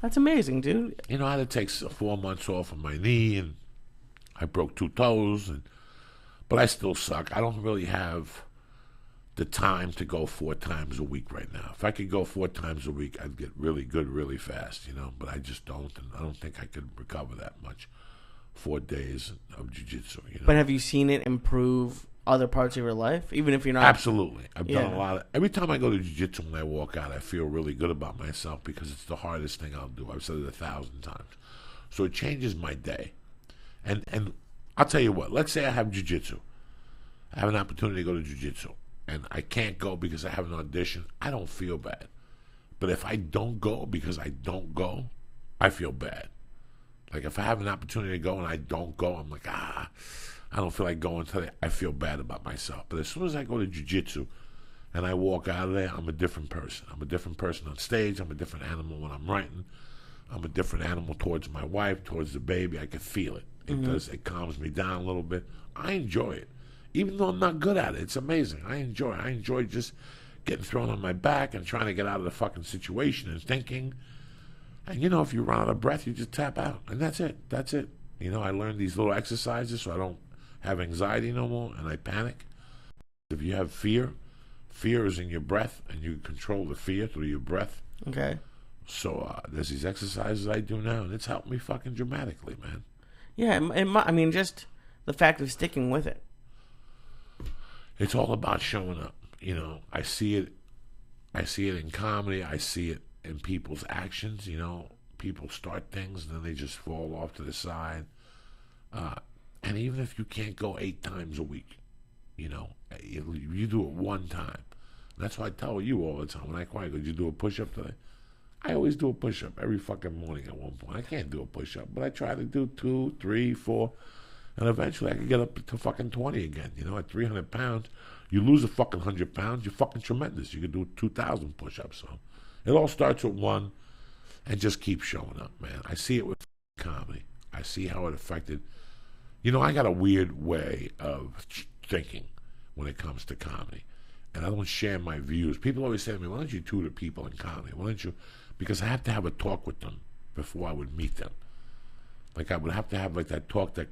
That's amazing, dude. You know, I had to take 4 months off of my knee, and I broke 2 toes, but I still suck. I don't really have the time to go 4 times a week right now. If I could go 4 times a week, I'd get really good really fast, you know, but I just don't, and I don't think I could recover that much. 4 days of jiu-jitsu, you know. But have you seen it improve other parts of your life, even if you're not? Absolutely. I've done a lot of... Every time I go to jiu-jitsu when I walk out, I feel really good about myself because it's the hardest thing I'll do. I've said it 1,000 times. So it changes my day. And I'll tell you what, let's say I have jiu-jitsu. I have an opportunity to go to jiu-jitsu, and I can't go because I have an audition. I don't feel bad. But if I don't go because I don't go, I feel bad. Like, if I have an opportunity to go and I don't go, I'm like, I don't feel like going today. I feel bad about myself. But as soon as I go to jiu-jitsu and I walk out of there, I'm a different person. I'm a different person on stage. I'm a different animal when I'm writing. I'm a different animal towards my wife, towards the baby. I can feel it. It does. It calms me down a little bit. I enjoy it. Even though I'm not good at it, it's amazing. I enjoy it. I enjoy just getting thrown on my back and trying to get out of the fucking situation and thinking. And, you know, if you run out of breath, you just tap out. And that's it. That's it. You know, I learned these little exercises so I don't have anxiety no more and I panic. If you have fear, fear is in your breath, and you control the fear through your breath. Okay. So there's these exercises I do now, and it's helped me fucking dramatically, man. Yeah, I mean, just the fact of sticking with it. It's all about showing up. You know, I see it in comedy. I see it in people's actions. You know, people start things and then they just fall off to the side. And even if you can't go 8 times a week, you know, you do it 1 time. That's why I tell you all the time when I quiet, did you do a push-up today? I always do a push-up every fucking morning at one point. I can't do a push-up, but I try to do 2, 3, 4, and eventually I can get up to fucking 20 again. You know, at 300 pounds, you lose a fucking 100 pounds, you're fucking tremendous. You can do 2,000 push-ups. So it all starts with 1 and just keep showing up, man. I see it with comedy. I see how it affected. You know, I got a weird way of thinking when it comes to comedy, and I don't share my views. People always say to me, why don't you tutor people in comedy? Why don't you? Because I have to have a talk with them before I would meet them. Like, I would have to have like that talk that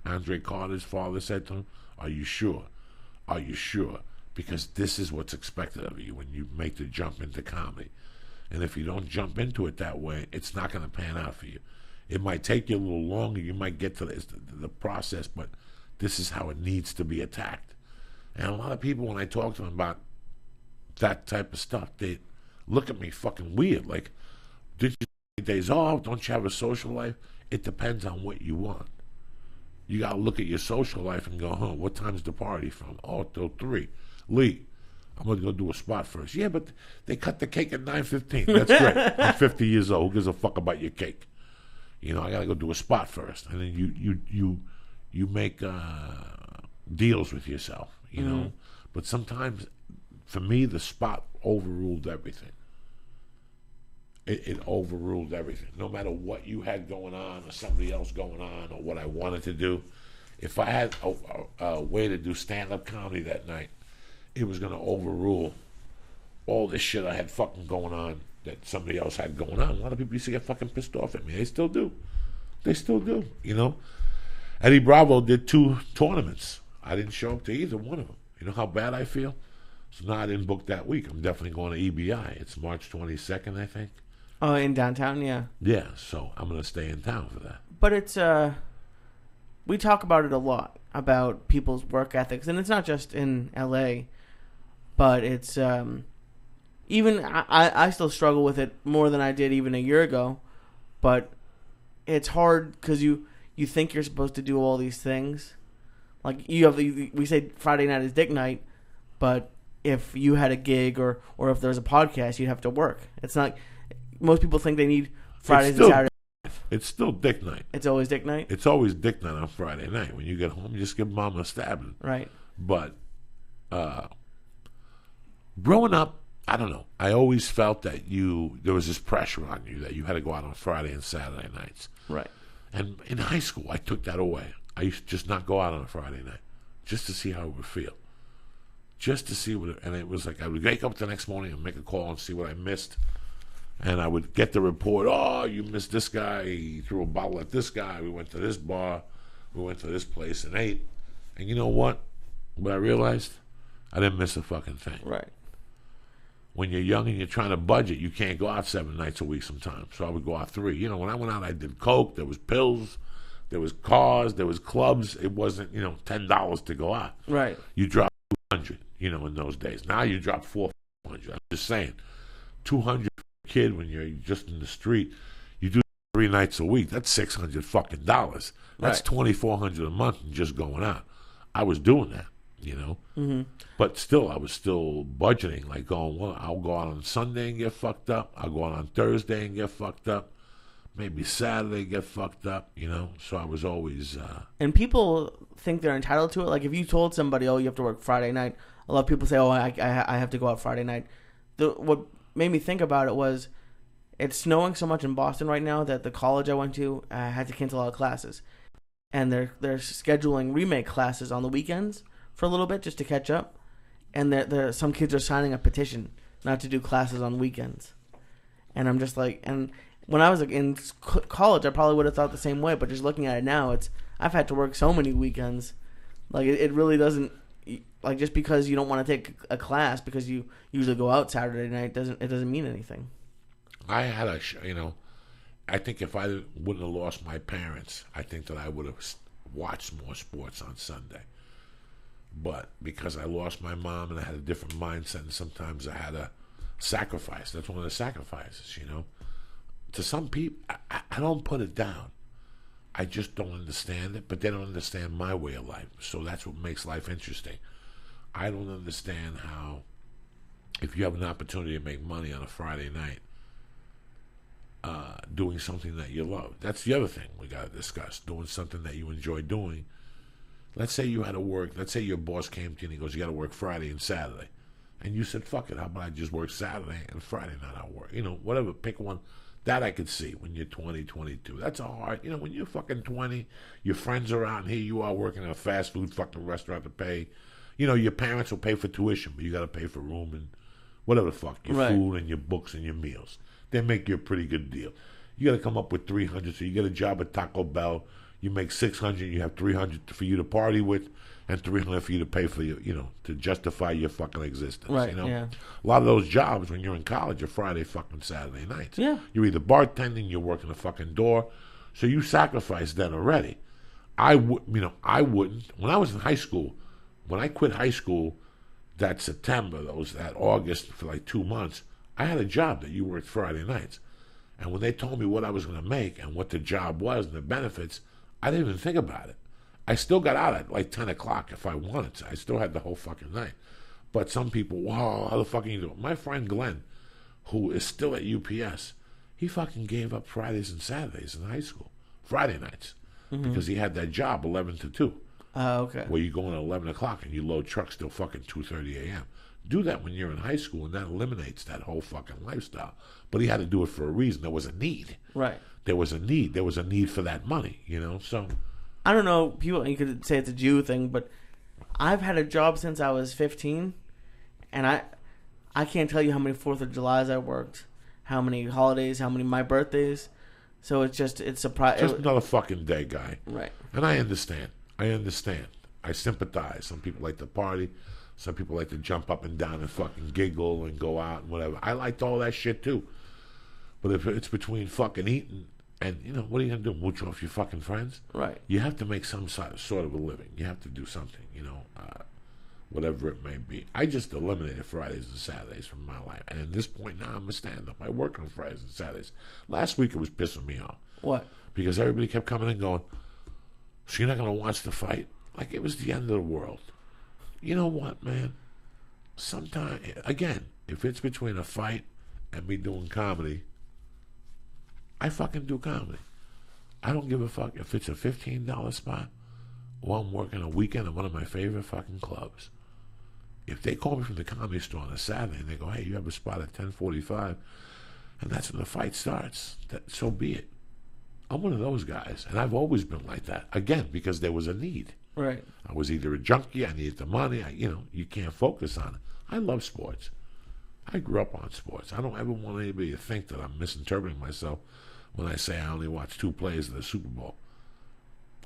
Andre Carter's father said to him, are you sure? Are you sure? Because this is what's expected of you when you make the jump into comedy. And if you don't jump into it that way, it's not going to pan out for you. It might take you a little longer. You might get to the process, but this is how it needs to be attacked. And a lot of people, when I talk to them about that type of stuff, they look at me fucking weird. Like, did you take days off? Don't you have a social life? It depends on what you want. You got to look at your social life and go, what time's the party from? Oh, till 3. Lee, I'm going to go do a spot first. Yeah, but they cut the cake at 9:15. That's great. I'm 50 years old. Who gives a fuck about your cake? You know, I got to go do a spot first. And then you make deals with yourself, you know. But sometimes, for me, the spot overruled everything. It overruled everything. No matter what you had going on or somebody else going on or what I wanted to do, if I had a way to do stand-up comedy that night, it was going to overrule all this shit I had fucking going on that somebody else had going on. A lot of people used to get fucking pissed off at me. They still do. They still do, you know. Eddie Bravo did 2 tournaments. I didn't show up to either one of them. You know how bad I feel? So now I didn't book that week. I'm definitely going to EBI. It's March 22nd, I think. Oh, in downtown, yeah. Yeah, so I'm going to stay in town for that. But it's, we talk about it a lot, about people's work ethics. And it's not just in L.A., but it's, even, I still struggle with it more than I did even a year ago. But it's hard because you think you're supposed to do all these things. Like, we say Friday night is dick night, but if you had a gig or if there's a podcast, you'd have to work. It's not... Most people think they need Fridays and Saturdays. It's still dick night. It's always dick night? It's always dick night on Friday night. When you get home, you just give mom a stabbing. Right. But growing up, I don't know. I always felt that there was this pressure on you that you had to go out on Friday and Saturday nights. Right. And in high school, I took that away. I used to just not go out on a Friday night just to see how it would feel. Just to see and it was like I would wake up the next morning and make a call and see what I missed. And I would get the report, oh, you missed this guy, he threw a bottle at this guy, we went to this bar, we went to this place and ate. And you know what? What I realized? I didn't miss a fucking thing. Right. When you're young and you're trying to budget, you can't go out 7 nights a week sometimes. So I would go out 3. You know, when I went out, I did coke, there was pills, there was cars, there was clubs. It wasn't, $10 to go out. Right. You drop 200, in those days. Now you drop 400. I'm just saying, 200 for a kid when you're just in the street. You do 3 nights a week. That's $600 fucking dollars. That's $2,400 a month and just going out. I was doing that, Mm-hmm. But still, I was still budgeting, like going, well, I'll go out on Sunday and get fucked up. I'll go out on Thursday and get fucked up. Maybe Saturday and get fucked up, So I was always... And people think they're entitled to it. Like, if you told somebody, oh, you have to work Friday night, a lot of people say, oh, I have to go out Friday night. What made me think about it was, it's snowing so much in Boston right now that the college I went to had to cancel all classes. And they're scheduling remake classes on the weekends for a little bit just to catch up. And some kids are signing a petition not to do classes on weekends. And I'm just like, and when I was in college, I probably would have thought the same way. But just looking at it now, I've had to work so many weekends. Like it really doesn't, like just because you don't want to take a class because you usually go out Saturday night doesn't mean anything. I had I think if I wouldn't have lost my parents, I think that I would have watched more sports on Sunday. But because I lost my mom and I had a different mindset, and sometimes I had to sacrifice. That's one of the sacrifices, To some people, I don't put it down. I just don't understand it, but they don't understand my way of life. So that's what makes life interesting. I don't understand how, if you have an opportunity to make money on a Friday night, doing something that you love. That's the other thing we got to discuss. Doing something that you enjoy doing. Let's say you had to work. Let's say your boss came to you and he goes, you got to work Friday and Saturday. And you said, fuck it. How about I just work Saturday and Friday night I'll work. Whatever. Pick one. That I could see when you're 20, 22. That's a hard, when you're fucking 20, your friends are out and here you are working at a fast food fucking restaurant to pay. Your parents will pay for tuition, but you got to pay for room and whatever the fuck. Your food and your books and your meals. They make you a pretty good deal. You got to come up with 300. So you get a job at Taco Bell. You make 600. You have 300 for you to party with, and 300 for you to pay for your, to justify your fucking existence. Right. Yeah. A lot of those jobs when you're in college are Friday fucking Saturday nights. Yeah. You're either bartending, you're working the fucking door, so you sacrifice that already. I wouldn't. When I was in high school, when I quit high school, that September, that August for like 2 months. I had a job that you worked Friday nights. And when they told me what I was going to make and what the job was and the benefits, I didn't even think about it. I still got out at like 10 o'clock if I wanted to. I still had the whole fucking night. But some people, wow, how the fuck can you do it? My friend Glenn, who is still at UPS, he fucking gave up Fridays and Saturdays in high school. Friday nights. Mm-hmm. Because he had that job 11 to 2. Okay. Where you go in at 11 o'clock and you load trucks till fucking 2:30 a.m. Do that when you're in high school, and that eliminates that whole fucking lifestyle. But he had to do it for a reason. There was a need. Right. There was a need. There was a need for that money, so... I don't know, people, you could say it's a Jew thing, but I've had a job since I was 15, and I can't tell you how many 4th of Julys I worked, how many holidays, how many my birthdays. So it's surprising. Just another fucking day, guy. Right. And I understand. I sympathize. Some people like to party. Some people like to jump up and down and fucking giggle and go out and whatever. I liked all that shit too. But if it's between fucking eating and, what are you going to do? Mooch off your fucking friends? Right. You have to make some sort of a living. You have to do something, whatever it may be. I just eliminated Fridays and Saturdays from my life. And at this point now, I'm a stand-up. I work on Fridays and Saturdays. Last week it was pissing me off. What? Because everybody kept coming and going, so you're not going to watch the fight? Like it was the end of the world. You know what, man? Sometimes, again, if it's between a fight and me doing comedy, I fucking do comedy. I don't give a fuck if it's a $15 spot or I'm working a weekend at one of my favorite fucking clubs. If they call me from the Comedy Store on a Saturday and they go, hey, you have a spot at 10:45, and that's when the fight starts, so be it. I'm one of those guys, and I've always been like that. Again, because there was a need. Right. I was either a junkie, I needed the money, you can't focus on it. I love sports. I grew up on sports. I don't ever want anybody to think that I'm misinterpreting myself when I say I only watch 2 plays of the Super Bowl.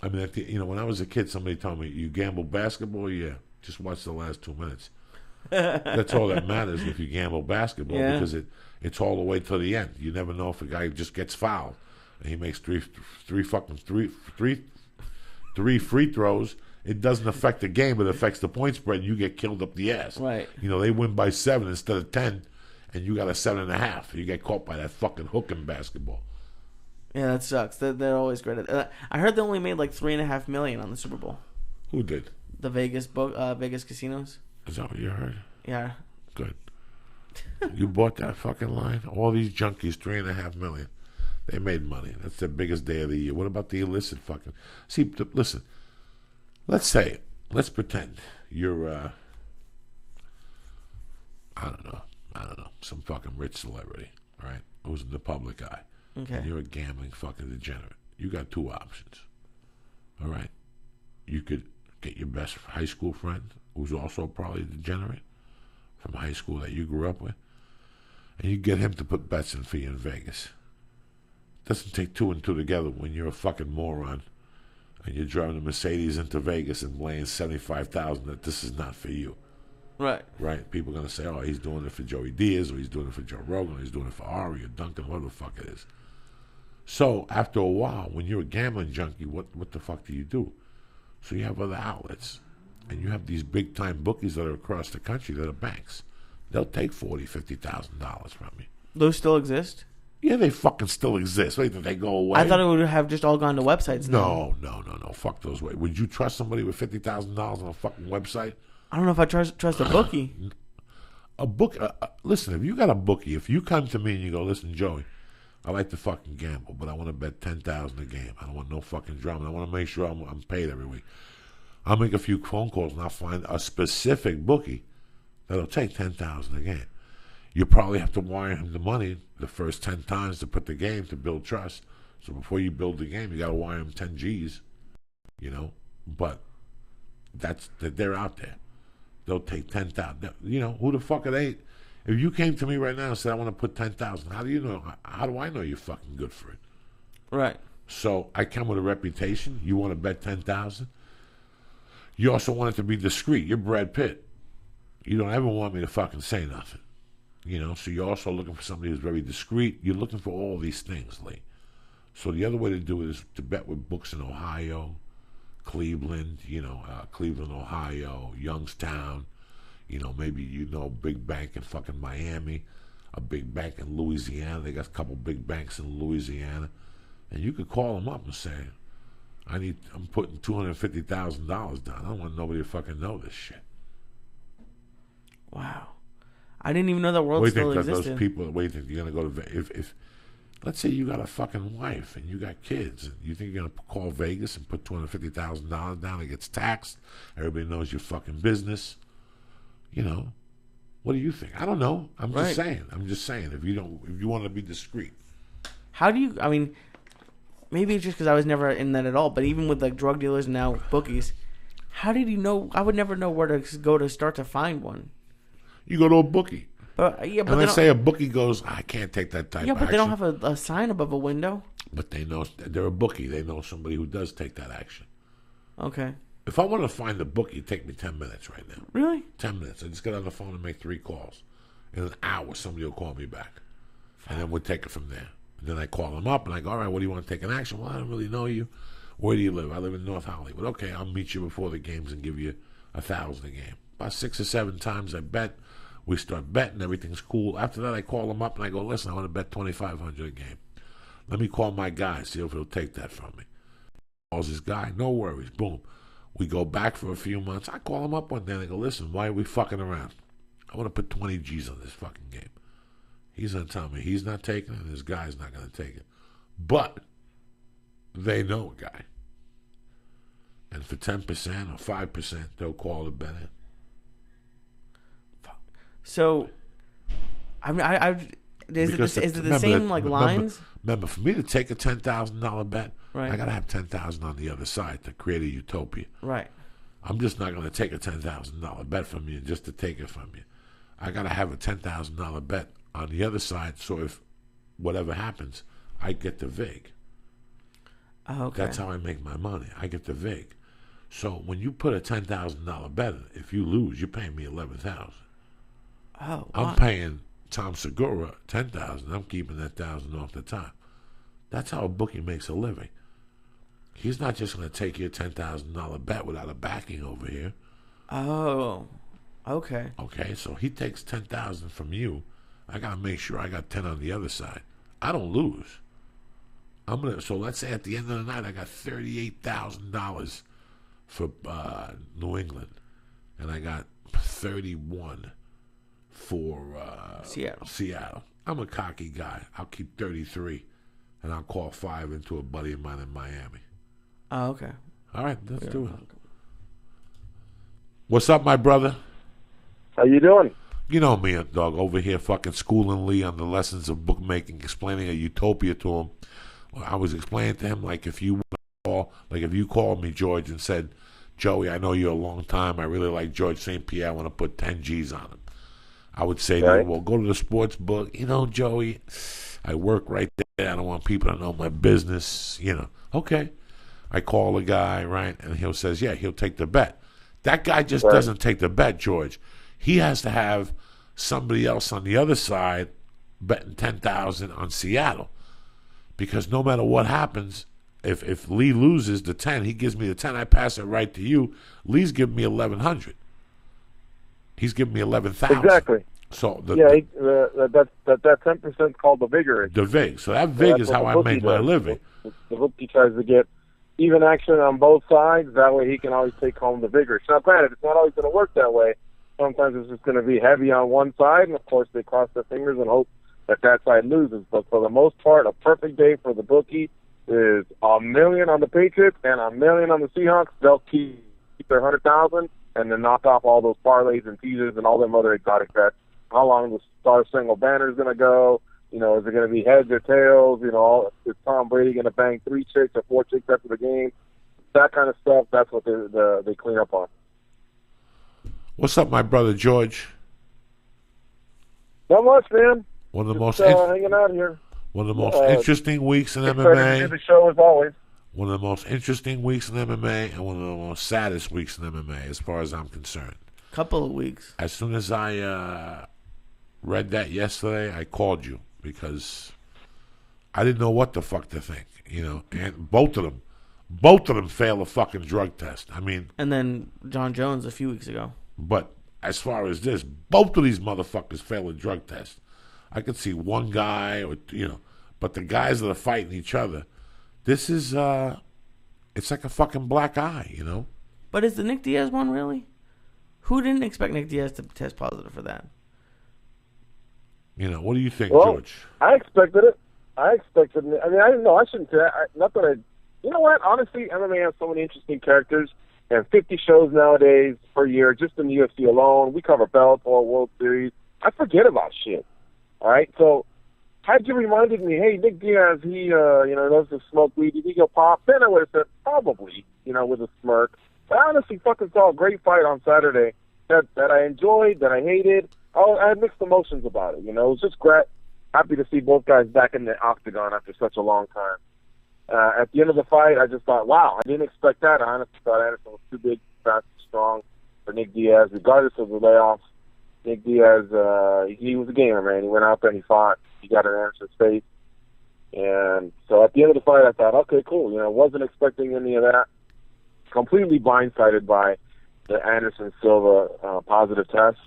I mean, when I was a kid, somebody told me, you gamble basketball? Yeah, just watch the last 2 minutes. That's all that matters if you gamble basketball, because it's all the way to the end. You never know if a guy just gets fouled and he makes three free throws. It doesn't affect the game, but it affects the point spread, and you get killed up the ass. Right. They win by 7 instead of 10, and you got a 7.5. You get caught by that fucking hook in basketball. Yeah, that sucks. They're always great at that. I heard they only made like $3.5 million on the Super Bowl. Who did? The Vegas casinos. Is that what you heard? Yeah. Good. You bought that fucking line? All these junkies, $3.5 million. They made money. That's their biggest day of the year. What about the illicit fucking... See, listen. Let's pretend you're, I don't know, some fucking rich celebrity, right? Who's in the public eye. Okay. And you're a gambling fucking degenerate. You got 2 options. All right? You could get your best high school friend, who's also probably a degenerate from high school that you grew up with, and you get him to put bets in for you in Vegas. Doesn't take 2 and 2 together when you're a fucking moron and you're driving a Mercedes into Vegas and laying $75,000 that this is not for you. Right. Right? People are going to say, oh, he's doing it for Joey Diaz, or he's doing it for Joe Rogan, or he's doing it for Ari or Duncan, whatever the fuck it is. So after a while, when you're a gambling junkie, what the fuck do? So you have other outlets, and you have these big-time bookies that are across the country that are banks. They'll take $40,000, $50,000 from you. Those still exist? Yeah, they fucking still exist. Wait, did they go away? I thought it would have just all gone to websites now. No. Fuck those way. Would you trust somebody with $50,000 on a fucking website? I don't know if I trust a bookie. Listen, if you got a bookie, if you come to me and you go, listen, Joey, I like to fucking gamble, but I want to bet $10,000 a game. I don't want no fucking drama. I want to make sure I'm paid every week. I'll make a few phone calls and I'll find a specific bookie that'll take $10,000 a game. You probably have to wire him the money the first 10 times to put the game to build trust. So before you build the game, you got to wire him 10 G's, But they're out there. They'll take 10,000. Who the fuck are they? If you came to me right now and said, I want to put 10,000, how do you know? How do I know you're fucking good for it? Right. So I come with a reputation. You want to bet 10,000? You also want it to be discreet. You're Brad Pitt. You don't ever want me to fucking say nothing. So you're also looking for somebody who's very discreet. You're looking for all these things, Lee. So the other way to do it is to bet with books in Ohio, Cleveland, Cleveland, Ohio, Youngstown, maybe big bank in fucking Miami, a big bank in Louisiana. They got a couple big banks in Louisiana. And you could call them up and say, I'm putting $250,000 down. I don't want nobody to fucking know this shit. Wow. I didn't even know that world still existed. Those people, what do you think you're going to go to if let's say you got a fucking wife and you got kids, and you think you're going to call Vegas and put $250,000 down, it gets taxed, everybody knows your fucking business, what do you think? I don't know. I'm just saying if you want to be discreet. How do you, maybe it's just because I was never in that at all, but even with like drug dealers and now bookies, how did you know? I would never know where to go to start to find one. You go to a bookie. But let's say a bookie goes, I can't take that type of action. Yeah, but they don't have a sign above a window. But they know they're a bookie. They know somebody who does take that action. Okay. If I want to find a bookie, it'd take me 10 minutes right now. Really? 10 minutes. I just get on the phone and make 3 calls. In an hour, somebody will call me back. And then we'll take it from there. And then I call them up and I go, all right, what do you want to take an action? Well, I don't really know you. Where do you live? I live in North Hollywood. Okay, I'll meet you before the games and give you $1,000 a game. About 6 or 7 times I bet. We start betting, everything's cool. After that, I call them up and I go, listen, I want to bet $2,500 a game. Let me call my guy, see if he'll take that from me. Calls this guy, no worries, boom. We go back for a few months. I call him up one day and I go, listen, why are we fucking around? I want to put 20 G's on this fucking game. He's going to tell me he's not taking it and his guy's not going to take it. But they know a guy. And for 10% or 5%, they'll call the bet in. So, is it the same lines? Remember, for me to take a $10,000 bet, right, I got to have $10,000 on the other side to create a utopia. Right. I'm just not going to take a $10,000 bet from you just to take it from you. I got to have a $10,000 bet on the other side, so if whatever happens, I get the vig. Oh, okay. That's how I make my money. I get the vig. So when you put a $10,000 bet in, if you lose, you're paying me $11,000. Oh, I'm paying Tom Segura $10,000. I'm keeping that $1,000 off the top. That's how a bookie makes a living. He's not just going to take your $10,000 bet without a backing over here. Oh, okay. Okay, so he takes $10,000 from you. I got to make sure I got 10 on the other side. I don't lose. So let's say at the end of the night I got $38,000 for New England, and I got 31 for Seattle. I'm a cocky guy. I'll keep 33, and I'll call 5 into a buddy of mine in Miami. Oh, okay. All right, let's do it. What's up, my brother? How you doing? You know me, dog, over here fucking schooling Lee on the lessons of bookmaking, explaining a utopia to him. I was explaining to him, like, if you called me, George, and said, Joey, I know you a long time. I really like George St. Pierre. I want to put 10 G's on him. I would say to you, well, go to the sports book. You know, Joey, I work right there. I don't want people to know my business. You know, okay. I call the guy, right, and he says, yeah, he'll take the bet. That guy just doesn't take the bet, George. He has to have somebody else on the other side betting $10,000 on Seattle. Because no matter what happens, if Lee loses the 10, he gives me the 10, I pass it right to you. Lee's giving me 1,100. He's giving me 11,000. Exactly. So that 10% is called the vigor. The vig. So that vig is how I make my living. The bookie tries to get even action on both sides. That way he can always take home the vigor. Now, granted, it's not always going to work that way. Sometimes it's just going to be heavy on one side, and of course they cross their fingers and hope that side loses. But for the most part, a perfect day for the bookie is $1 million on the Patriots and $1 million on the Seahawks. They'll keep their 100,000 and then knock off all those parlays and teasers and all them other exotic bets. How long the Star Single Banner is going to go? You know, is it going to be heads or tails? You know, is Tom Brady going to bang 3 chicks or 4 chicks after the game? That kind of stuff. That's what they clean up on. What's up, my brother George? Not much, man. One of the most hanging out here. One of the most interesting weeks in MMA. To do the show as always. One of the most interesting weeks in MMA, and one of the most saddest weeks in MMA, as far as I'm concerned. Couple of weeks. As soon as I read that yesterday, I called you because I didn't know what the fuck to think. You know, and both of them failed a fucking drug test. I mean, and then John Jones a few weeks ago. But as far as this, both of these motherfuckers failed a drug test. I could see one guy, or but the guys that are fighting each other, this is it's like a fucking black eye, you know. But is the Nick Diaz one really? Who didn't expect Nick Diaz to test positive for that? You know, what do you think, George? I expected it. I mean, I didn't know. I shouldn't say. Not that I. You know what? Honestly, MMA has so many interesting characters. And 50 shows nowadays per year, just in the UFC alone. We cover Bellator, World Series. I forget about shit. All right? So, had you reminded me, hey, Nick Diaz, he, loves to smoke weed. Did he go pop? Then I would have said, probably, with a smirk. But I honestly fucking saw a great fight on Saturday that I enjoyed, that I hated. I had mixed emotions about it, It was just happy to see both guys back in the octagon after such a long time. At the end of the fight, I just thought, wow, I didn't expect that. I honestly thought Anderson was too big, fast, strong for Nick Diaz. Regardless of the layoffs, Nick Diaz, he was a gamer, man. He went out there and he fought. He got in Anderson's face. And so at the end of the fight, I thought, okay, cool. Wasn't expecting any of that. Completely blindsided by the Anderson-Silva positive test.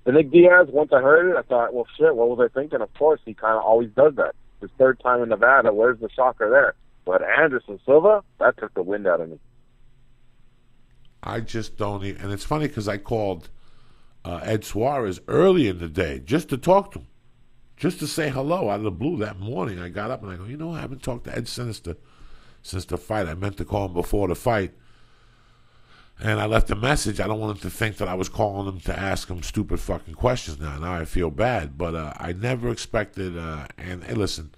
The Nick Diaz, once I heard it, I thought, well, shit, what was I thinking? Of course, he kind of always does that. His third time in Nevada, where's the shocker there? But Anderson Silva, that took the wind out of me. I just don't even... And it's funny because I called Ed Suarez early in the day just to talk to him. Just to say hello out of the blue that morning. I got up and I go, I haven't talked to Ed since the fight. I meant to call him before the fight. And I left a message. I don't want him to think that I was calling him to ask him stupid fucking questions now. Now I feel bad. But I never expected... and hey, listen...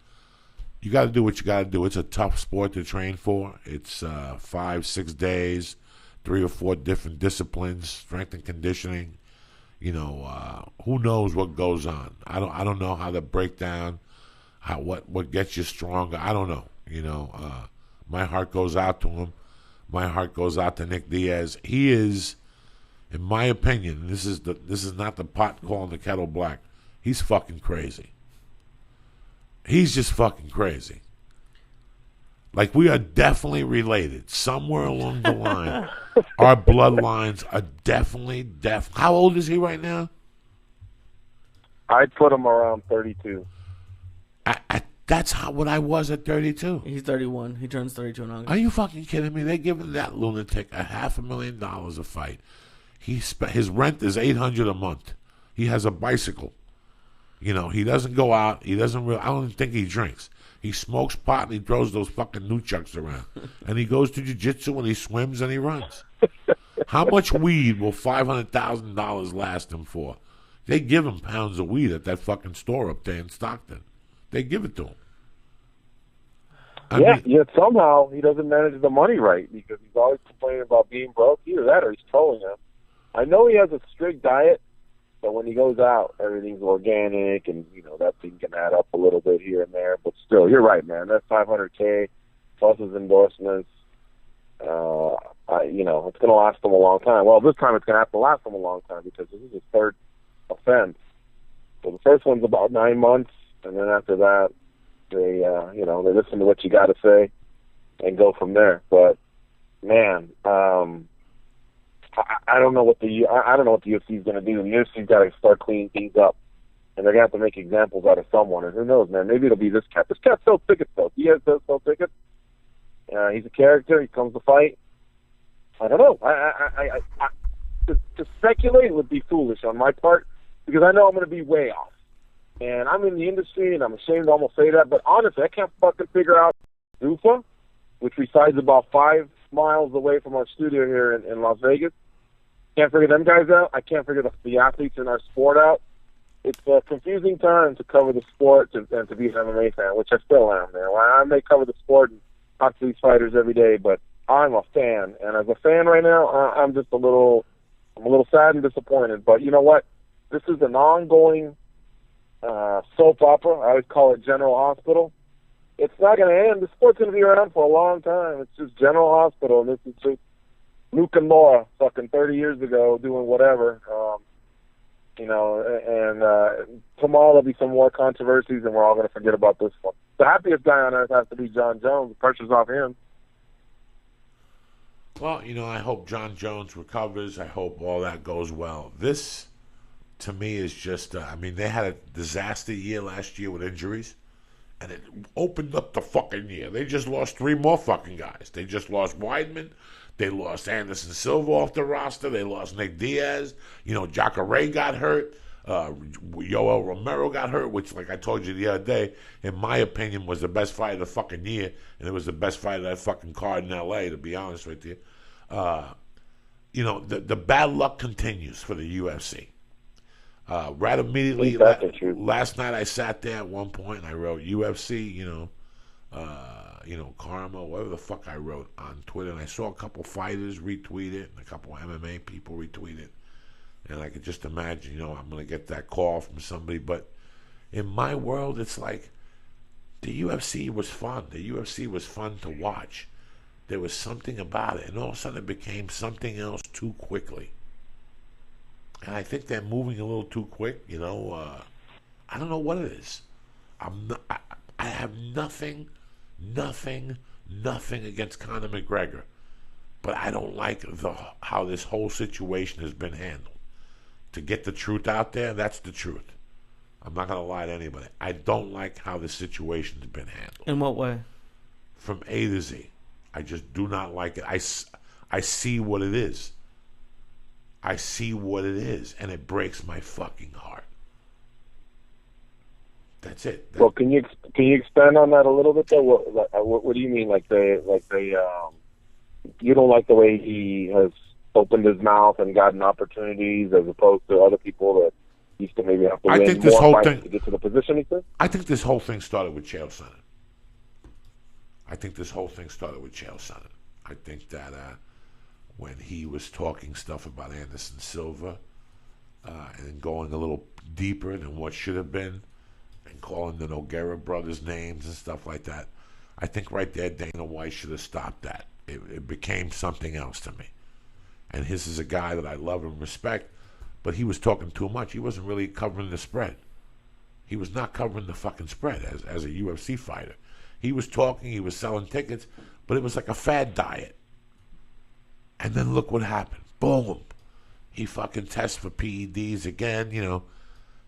You got to do what you got to do. It's a tough sport to train for. It's 5-6 days, 3 or 4 different disciplines, strength and conditioning. Who knows what goes on? I don't know how to break down what gets you stronger. I don't know. My heart goes out to him. My heart goes out to Nick Diaz. He is, in my opinion, this is not the pot calling the kettle black. He's fucking crazy. He's just fucking crazy. Like, we are definitely related. Somewhere along the line, our bloodlines are definitely. How old is he right now? I'd put him around 32. That's what I was at 32. He's 31. He turns 32 in August. Are you fucking kidding me? They're giving that lunatic $500,000 a fight. His rent is $800 a month. He has a bicycle. He doesn't go out. He doesn't. I don't even think he drinks. He smokes pot and he throws those fucking nunchucks around. And he goes to jiu-jitsu and he swims and he runs. How much weed will $500,000 last him for? They give him pounds of weed at that fucking store up there in Stockton. They give it to him. I mean, yet somehow he doesn't manage the money right because he's always complaining about being broke. Either that or he's trolling him. I know he has a strict diet, but when he goes out, everything's organic, and that thing can add up a little bit here and there. But still, you're right, man. That's $500K plus his endorsements. It's going to last him a long time. Well, this time it's going to have to last him a long time because this is his third offense. So the first one's about 9 months, and then after that, they listen to what you got to say and go from there. But man, I don't know what the UFC is going to do. The UFC's got to start cleaning things up, and they're going to have to make examples out of someone. And who knows, man? Maybe it'll be this cat. This cat sells tickets, though. Diaz does sell tickets. He's a character. He comes to fight. I don't know. To speculate would be foolish on my part because I know I'm going to be way off. And I'm in the industry, and I'm ashamed to almost say that. But honestly, I can't fucking figure out Zuffa, which resides about 5 miles away from our studio here in Las Vegas. Can't figure them guys out. I can't figure the athletes in our sport out. It's a confusing time to cover the sport and to be an MMA fan, which I still am, man. I may cover the sport and talk to these fighters every day, but I'm a fan. And as a fan right now, I'm just a little sad and disappointed. But you know what? This is an ongoing soap opera. I would call it General Hospital. It's not going to end. The sport's going to be around for a long time. It's just General Hospital, and this is just Luke and Laura fucking 30 years ago doing whatever. And tomorrow there'll be some more controversies, and we're all going to forget about this one. The happiest guy on earth has to be John Jones. The pressure's off him. Well, I hope John Jones recovers. I hope all that goes well. This, to me, is just, they had a disaster year last year with injuries, and it opened up the fucking year. They just lost 3 more fucking guys. They just lost Weidman. They lost Anderson Silva off the roster. They lost Nick Diaz. Jacare got hurt. Yoel Romero got hurt, which, like I told you the other day, in my opinion, was the best fight of the fucking year, and it was the best fight of that fucking card in L.A., to be honest with you. The bad luck continues for the UFC. Right immediately, last night I sat there at one point and I wrote UFC, karma, whatever the fuck I wrote on Twitter, and I saw a couple fighters retweet it and a couple MMA people retweet it, and I could just imagine, I'm going to get that call from somebody. But in my world, it's like the UFC was fun. The UFC was fun to watch. There was something about it, and all of a sudden it became something else too quickly. And I think they're moving a little too quick, I don't know what it is. I have nothing against Conor McGregor, but I don't like how this whole situation has been handled. To get the truth out there, that's the truth. I'm not going to lie to anybody. I don't like how the situation's been handled. In what way? From A to Z. I just do not like it. I see what it is. I see what it is, and it breaks my fucking heart. That's it. Well, can you expand on that a little bit though? What do you mean? Like they you don't like the way he has opened his mouth and gotten opportunities as opposed to other people that used to maybe have to win more fights to get to the position he said? I think this whole thing started with Chael Sonnen. I think that when he was talking stuff about Anderson Silva, and going a little deeper than what should have been, and calling the Nogueira brothers names and stuff like that. I think right there Dana White should have stopped that. It became something else to me. And this is a guy that I love and respect, but he was talking too much. He wasn't really covering the spread. He was not covering the fucking spread as a UFC fighter. He was talking, he was selling tickets, but it was like a fad diet. And then look what happened. Boom. He fucking tests for PEDs again,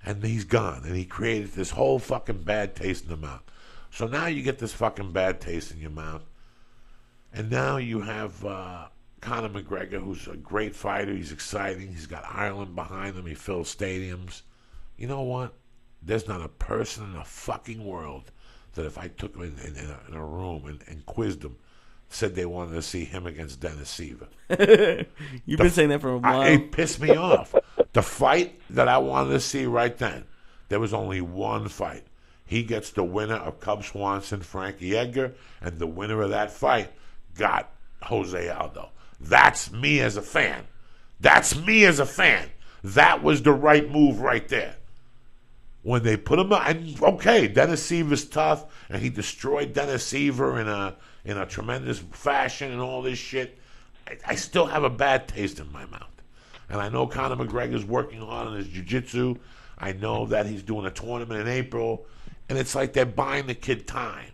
and he's gone. And he created this whole fucking bad taste in the mouth. So now you get this fucking bad taste in your mouth. And now you have Conor McGregor, who's a great fighter. He's exciting. He's got Ireland behind him. He fills stadiums. You know what? There's not a person in the fucking world that if I took him in a room and quizzed him, said they wanted to see him against Dennis Siver. You've been saying that for a while. It pissed me off. The fight that I wanted to see right then, there was only one fight. He gets the winner of Cub Swanson, Frankie Edgar, and the winner of that fight got Jose Aldo. That's me as a fan. That's me as a fan. That was the right move right there. When they put him out, and okay, Dennis Seaver's tough, and he destroyed Dennis Seaver in a tremendous fashion and all this shit. I still have a bad taste in my mouth. And I know Conor McGregor's working hard on his jiu-jitsu. I know that he's doing a tournament in April. And it's like they're buying the kid time.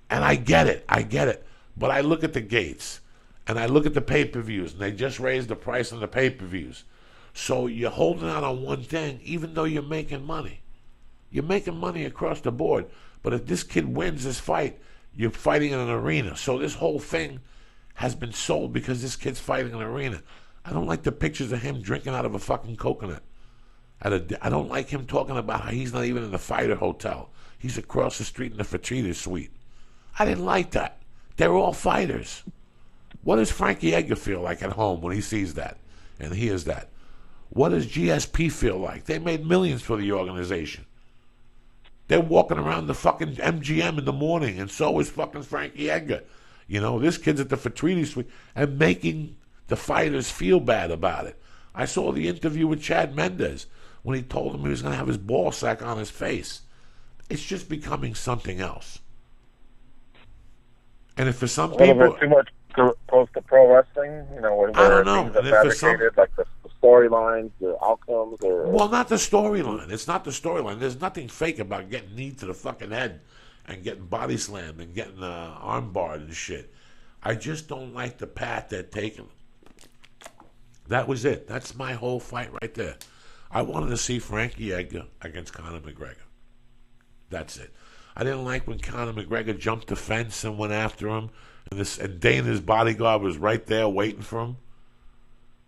And I get it. But I look at the gates, and I look at the pay-per-views, and they just raised the price on the pay-per-views. So you're holding out on one thing, even though you're making money. You're making money across the board. But if this kid wins this fight, you're fighting in an arena. So this whole thing has been sold because this kid's fighting in an arena. I don't like the pictures of him drinking out of a fucking coconut. I don't like him talking about how he's not even in the fighter hotel. He's across the street in the Fertitta suite. I didn't like that. They're all fighters. What does Frankie Edgar feel like at home when he sees that and hears that? What does GSP feel like? They made millions for the organization. They're walking around the fucking MGM in the morning, and so is fucking Frankie Edgar. This kid's at the Fertitta suite and making the fighters feel bad about it. I saw the interview with Chad Mendes when he told him he was going to have his ball sack on his face. It's just becoming something else. And if for some people... A little bit too much close to pro wrestling, where I don't know. things are fabricated, like the storylines, the outcomes, or... Well, not the storyline. It's not the storyline. There's nothing fake about getting knee to the fucking head and getting body slammed and getting arm barred and shit. I just don't like the path they're taking. That was it. That's my whole fight right there. I wanted to see Frankie Edgar against Conor McGregor. That's it. I didn't like when Conor McGregor jumped the fence and went after him, and Dana's bodyguard was right there waiting for him,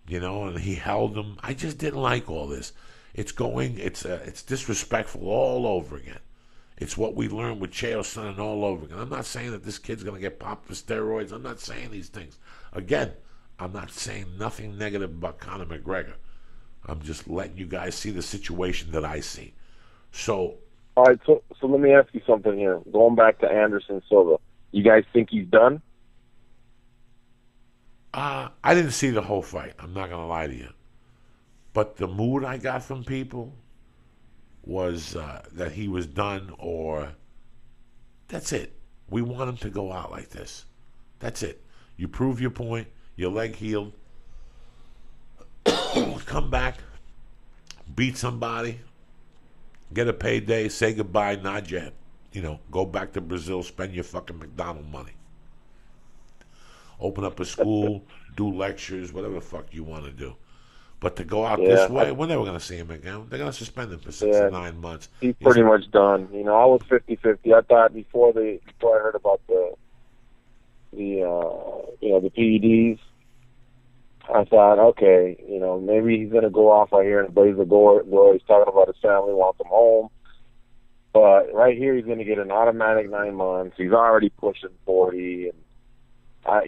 and he held him. I just didn't like all this. It's disrespectful all over again. It's what we learned with Chael Sonnen all over again. I'm not saying that this kid's going to get popped for steroids. I'm not saying these things. Again, I'm not saying nothing negative about Conor McGregor. I'm just letting you guys see the situation that I see. So, all right. So let me ask you something here. Going back to Anderson Silva, you guys think he's done? I didn't see the whole fight. I'm not gonna lie to you, but the mood I got from people was that he was done, or that's it. We want him to go out like this. That's it. You prove your point. Your leg healed. Come back, beat somebody, get a payday, say goodbye, nod your head. Go back to Brazil, spend your fucking McDonald's money. Open up a school, do lectures, whatever the fuck you want to do. But to go out this way, we're never going to see him again. They're going to suspend him for 6 to 9 months. He's pretty much done. I was 50-50. I thought before I heard about the PEDs, I thought, okay, maybe he's going to go off right here and blaze the door. He's talking about his family, wants him home. But right here, he's going to get an automatic 9 months. He's already pushing 40. And,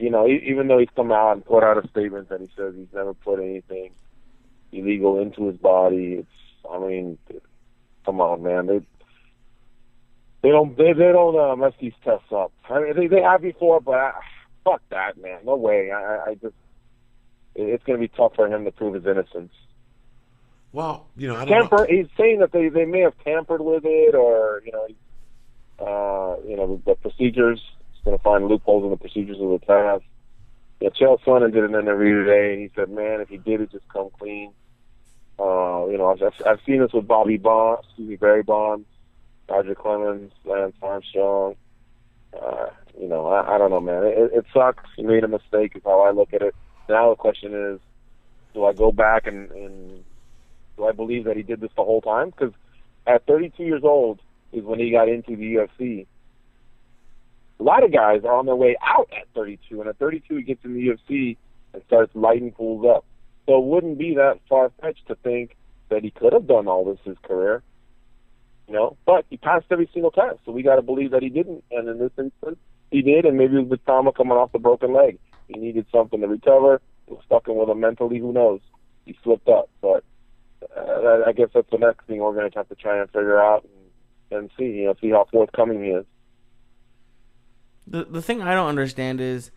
even though he's come out and put out a statement that he says he's never put anything illegal into his body, come on, man. They don't mess these tests up. They have before, but fuck that, man. No way. It's going to be tough for him to prove his innocence. Well, you know, I don't know. He's saying that they may have tampered with it, or the procedures. He's going to find loopholes in the procedures of the test. Yeah, Chael Sonnen did an interview today, and he said, "Man, if he did it, just come clean." I've seen this with Barry Bonds, Roger Clemens, Lance Armstrong. I don't know, man. It sucks. He made a mistake, is how I look at it. Now the question is, do I go back and do I believe that he did this the whole time? Because at 32 years old is when he got into the UFC. A lot of guys are on their way out at 32, and at 32 he gets in the UFC and starts lighting fools up. So it wouldn't be that far-fetched to think that he could have done all this his career, But he passed every single test, so we got to believe that he didn't. And in this instance, he did, and maybe it was the trauma coming off the broken leg. He needed something to recover. It was fucking with him mentally. Who knows? He slipped up, but I guess that's the next thing we're going to have to try and figure out and see how forthcoming he is. The thing I don't understand is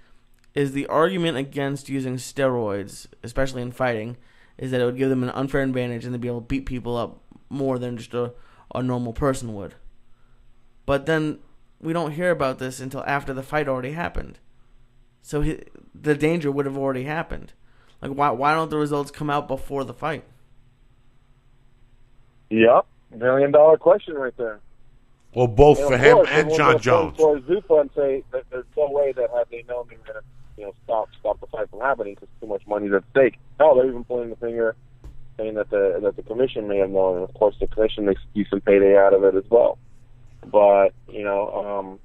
the argument against using steroids, especially in fighting, is that it would give them an unfair advantage and they'd be able to beat people up more than just a normal person would. But then we don't hear about this until after the fight already happened. So the danger would have already happened. Like, why don't the results come out before the fight? Yep, $1 million question right there. Well, both for him and John Jones. For Zuffa and say that there's no way that had they known they were going to stop the fight from happening because too much money's at stake. Hell, they're even pulling the finger, saying that the commission may have known, and of course the commission makes a decent payday out of it as well. But I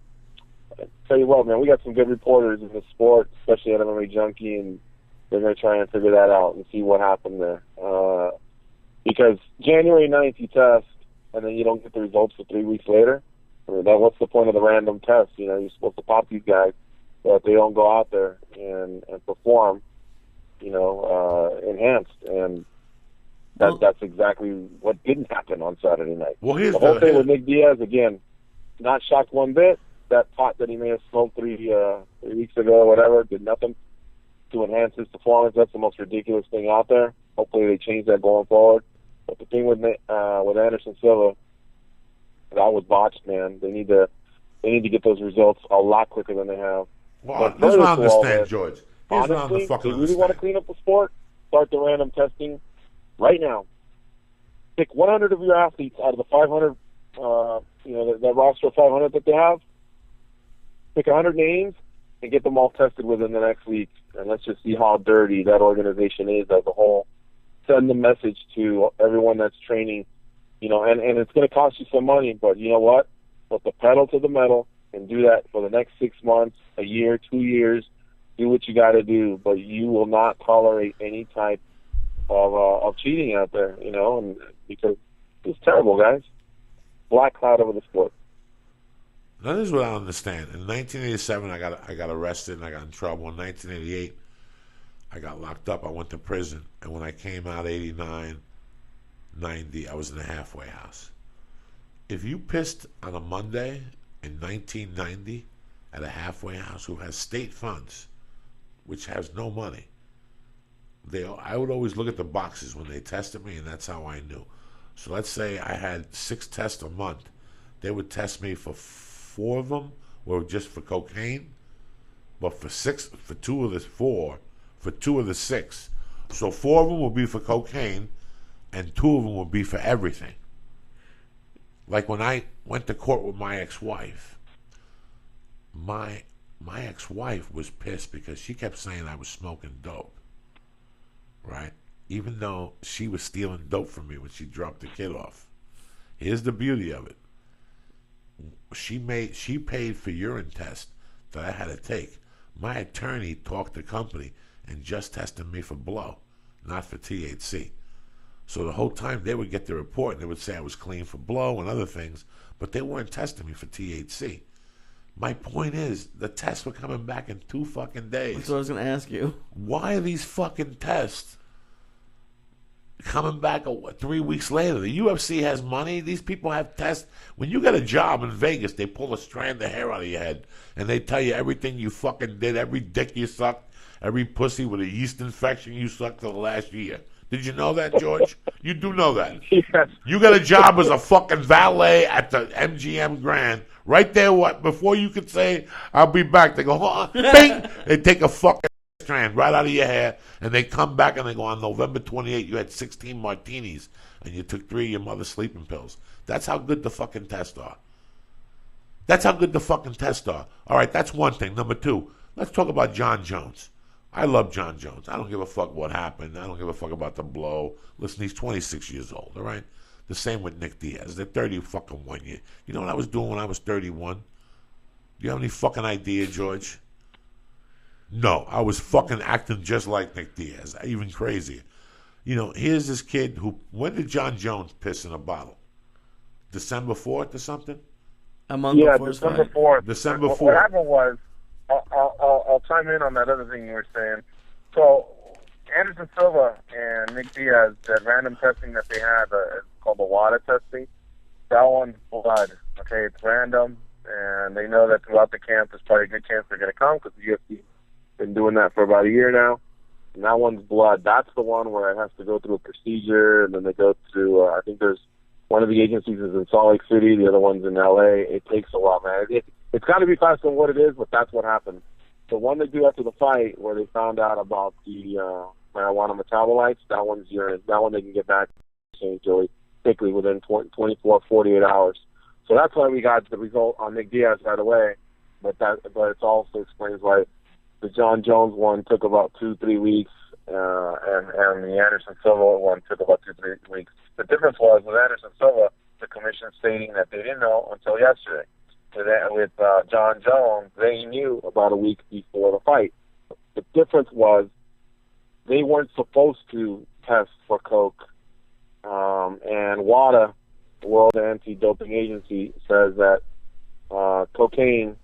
tell you what, man, we got some good reporters in the sport, especially at MMA Junkie, and they're going to try and figure that out and see what happened there. Because January 9th you test, and then you don't get the results for 3 weeks later. I mean, what's the point of the random test? You're supposed to pop these guys so that they don't go out there and perform, enhanced. And that's exactly what didn't happen on Saturday night. Well, here's the whole thing with Nick Diaz, again, not shocked one bit. That pot that he may have smoked 3 weeks ago or whatever did nothing to enhance his performance. That's the most ridiculous thing out there. Hopefully they change that going forward. But the thing with Anderson Silva, that was botched, man. They need to get those results a lot quicker than they have. Well, here's what I understand, George. Honestly, if you really want to clean up the sport, start the random testing right now. Pick 100 of your athletes out of the 500, that roster of 500 that they have. Pick 100 names and get them all tested within the next week. And let's just see how dirty that organization is as a whole. Send the message to everyone that's training, and it's going to cost you some money, but you know what? Put the pedal to the metal and do that for the next 6 months, a year, 2 years. Do what you got to do, but you will not tolerate any type of cheating out there, and because it's terrible, guys. Black cloud over the sport. Now, this is what I understand. In 1987, I got arrested and I got in trouble. In 1988, I got locked up. I went to prison. And when I came out 89, 90, I was in a halfway house. If you pissed on a Monday in 1990 at a halfway house who has state funds, which has no money, I would always look at the boxes when they tested me, and that's how I knew. So let's say I had 6 tests a month. They would test me for 4 of them were just for cocaine, but for 2 of the 6. So 4 of them will be for cocaine, and 2 of them will be for everything. Like when I went to court with my ex-wife, my ex-wife was pissed because she kept saying I was smoking dope, right? Even though she was stealing dope from me when she dropped the kid off. Here's the beauty of it. She paid for urine tests that I had to take. My attorney talked to the company and just tested me for blow, not for THC. So the whole time they would get the report and they would say I was clean for blow and other things, but they weren't testing me for THC. My point is, the tests were coming back in 2 fucking days. That's what I was going to ask you. Why are these fucking tests coming back 3 weeks later? The UFC has money. These people have tests. When you get a job in Vegas, they pull a strand of hair out of your head and they tell you everything you fucking did, every dick you sucked, every pussy with a yeast infection you sucked for the last year. Did you know that, George? You do know that. Yes. You got a job as a fucking valet at the MGM Grand. Right there, before you could say, I'll be back, they go, bing! They take a fucking strand right out of your hair, and they come back and they go, on November 28th, you had 16 martinis, and you took 3 of your mother's sleeping pills. That's how good the fucking tests are. That's how good the fucking tests are. All right, that's one thing. Number 2, let's talk about John Jones. I love John Jones. I don't give a fuck what happened. I don't give a fuck about the blow. Listen, he's 26 years old, all right? The same with Nick Diaz. They're 30 fucking 1 year. You know what I was doing when I was 31? Do you have any fucking idea, George? No, I was fucking acting just like Nick Diaz, even crazier. You know, here's this kid who, when did John Jones piss in a bottle? December 4th or something? A month before his December fight. 4th. December 4th. What happened was, I'll chime in on that other thing you were saying. So, Anderson Silva and Nick Diaz, that random testing that they had, it's called the WADA testing. That one's blood. Okay, it's random, and they know that throughout the camp, there's probably a good chance they're going to come because the UFC's been doing that for about a year now. And that one's blood. That's the one where it has to go through a procedure, and then they go through, I think there's one of the agencies is in Salt Lake City, the other one's in L.A. It takes a while, man. It's got to be faster than what it is, but that's what happened. The one they do after the fight, where they found out about the marijuana metabolites, that one's urine. That one they can get back, Joey, quickly within 24, 48 hours. So that's why we got the result on Nick Diaz right away. But it also explains why the John Jones one took about 2-3 weeks, and the Anderson Silva one took about 2-3 weeks. The difference was with Anderson Silva, the commission stating that they didn't know until yesterday. With John Jones, they knew about a week before the fight. The difference was they weren't supposed to test for coke, and WADA, the World Anti-Doping Agency, says that cocaine,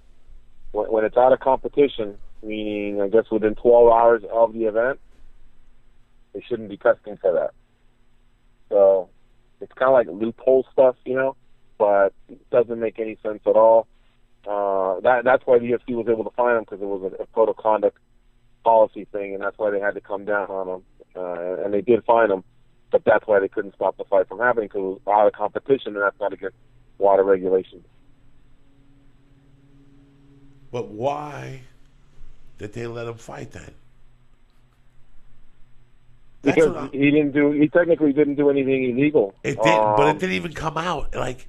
when it's out of competition, meaning I guess within 12 hours of the event, they shouldn't be testing for that. So it's kind of like loophole stuff, you know, but it doesn't make any sense at all. That's why the UFC was able to fine them, because it was a code of conduct policy thing, and that's why they had to come down on them. And they did fine them, but that's why they couldn't stop the fight from happening, because it was out of competition, and that's not against WADA regulations. But why did they let him fight then? Because he technically didn't do anything illegal. It didn't, but it didn't even come out. Like,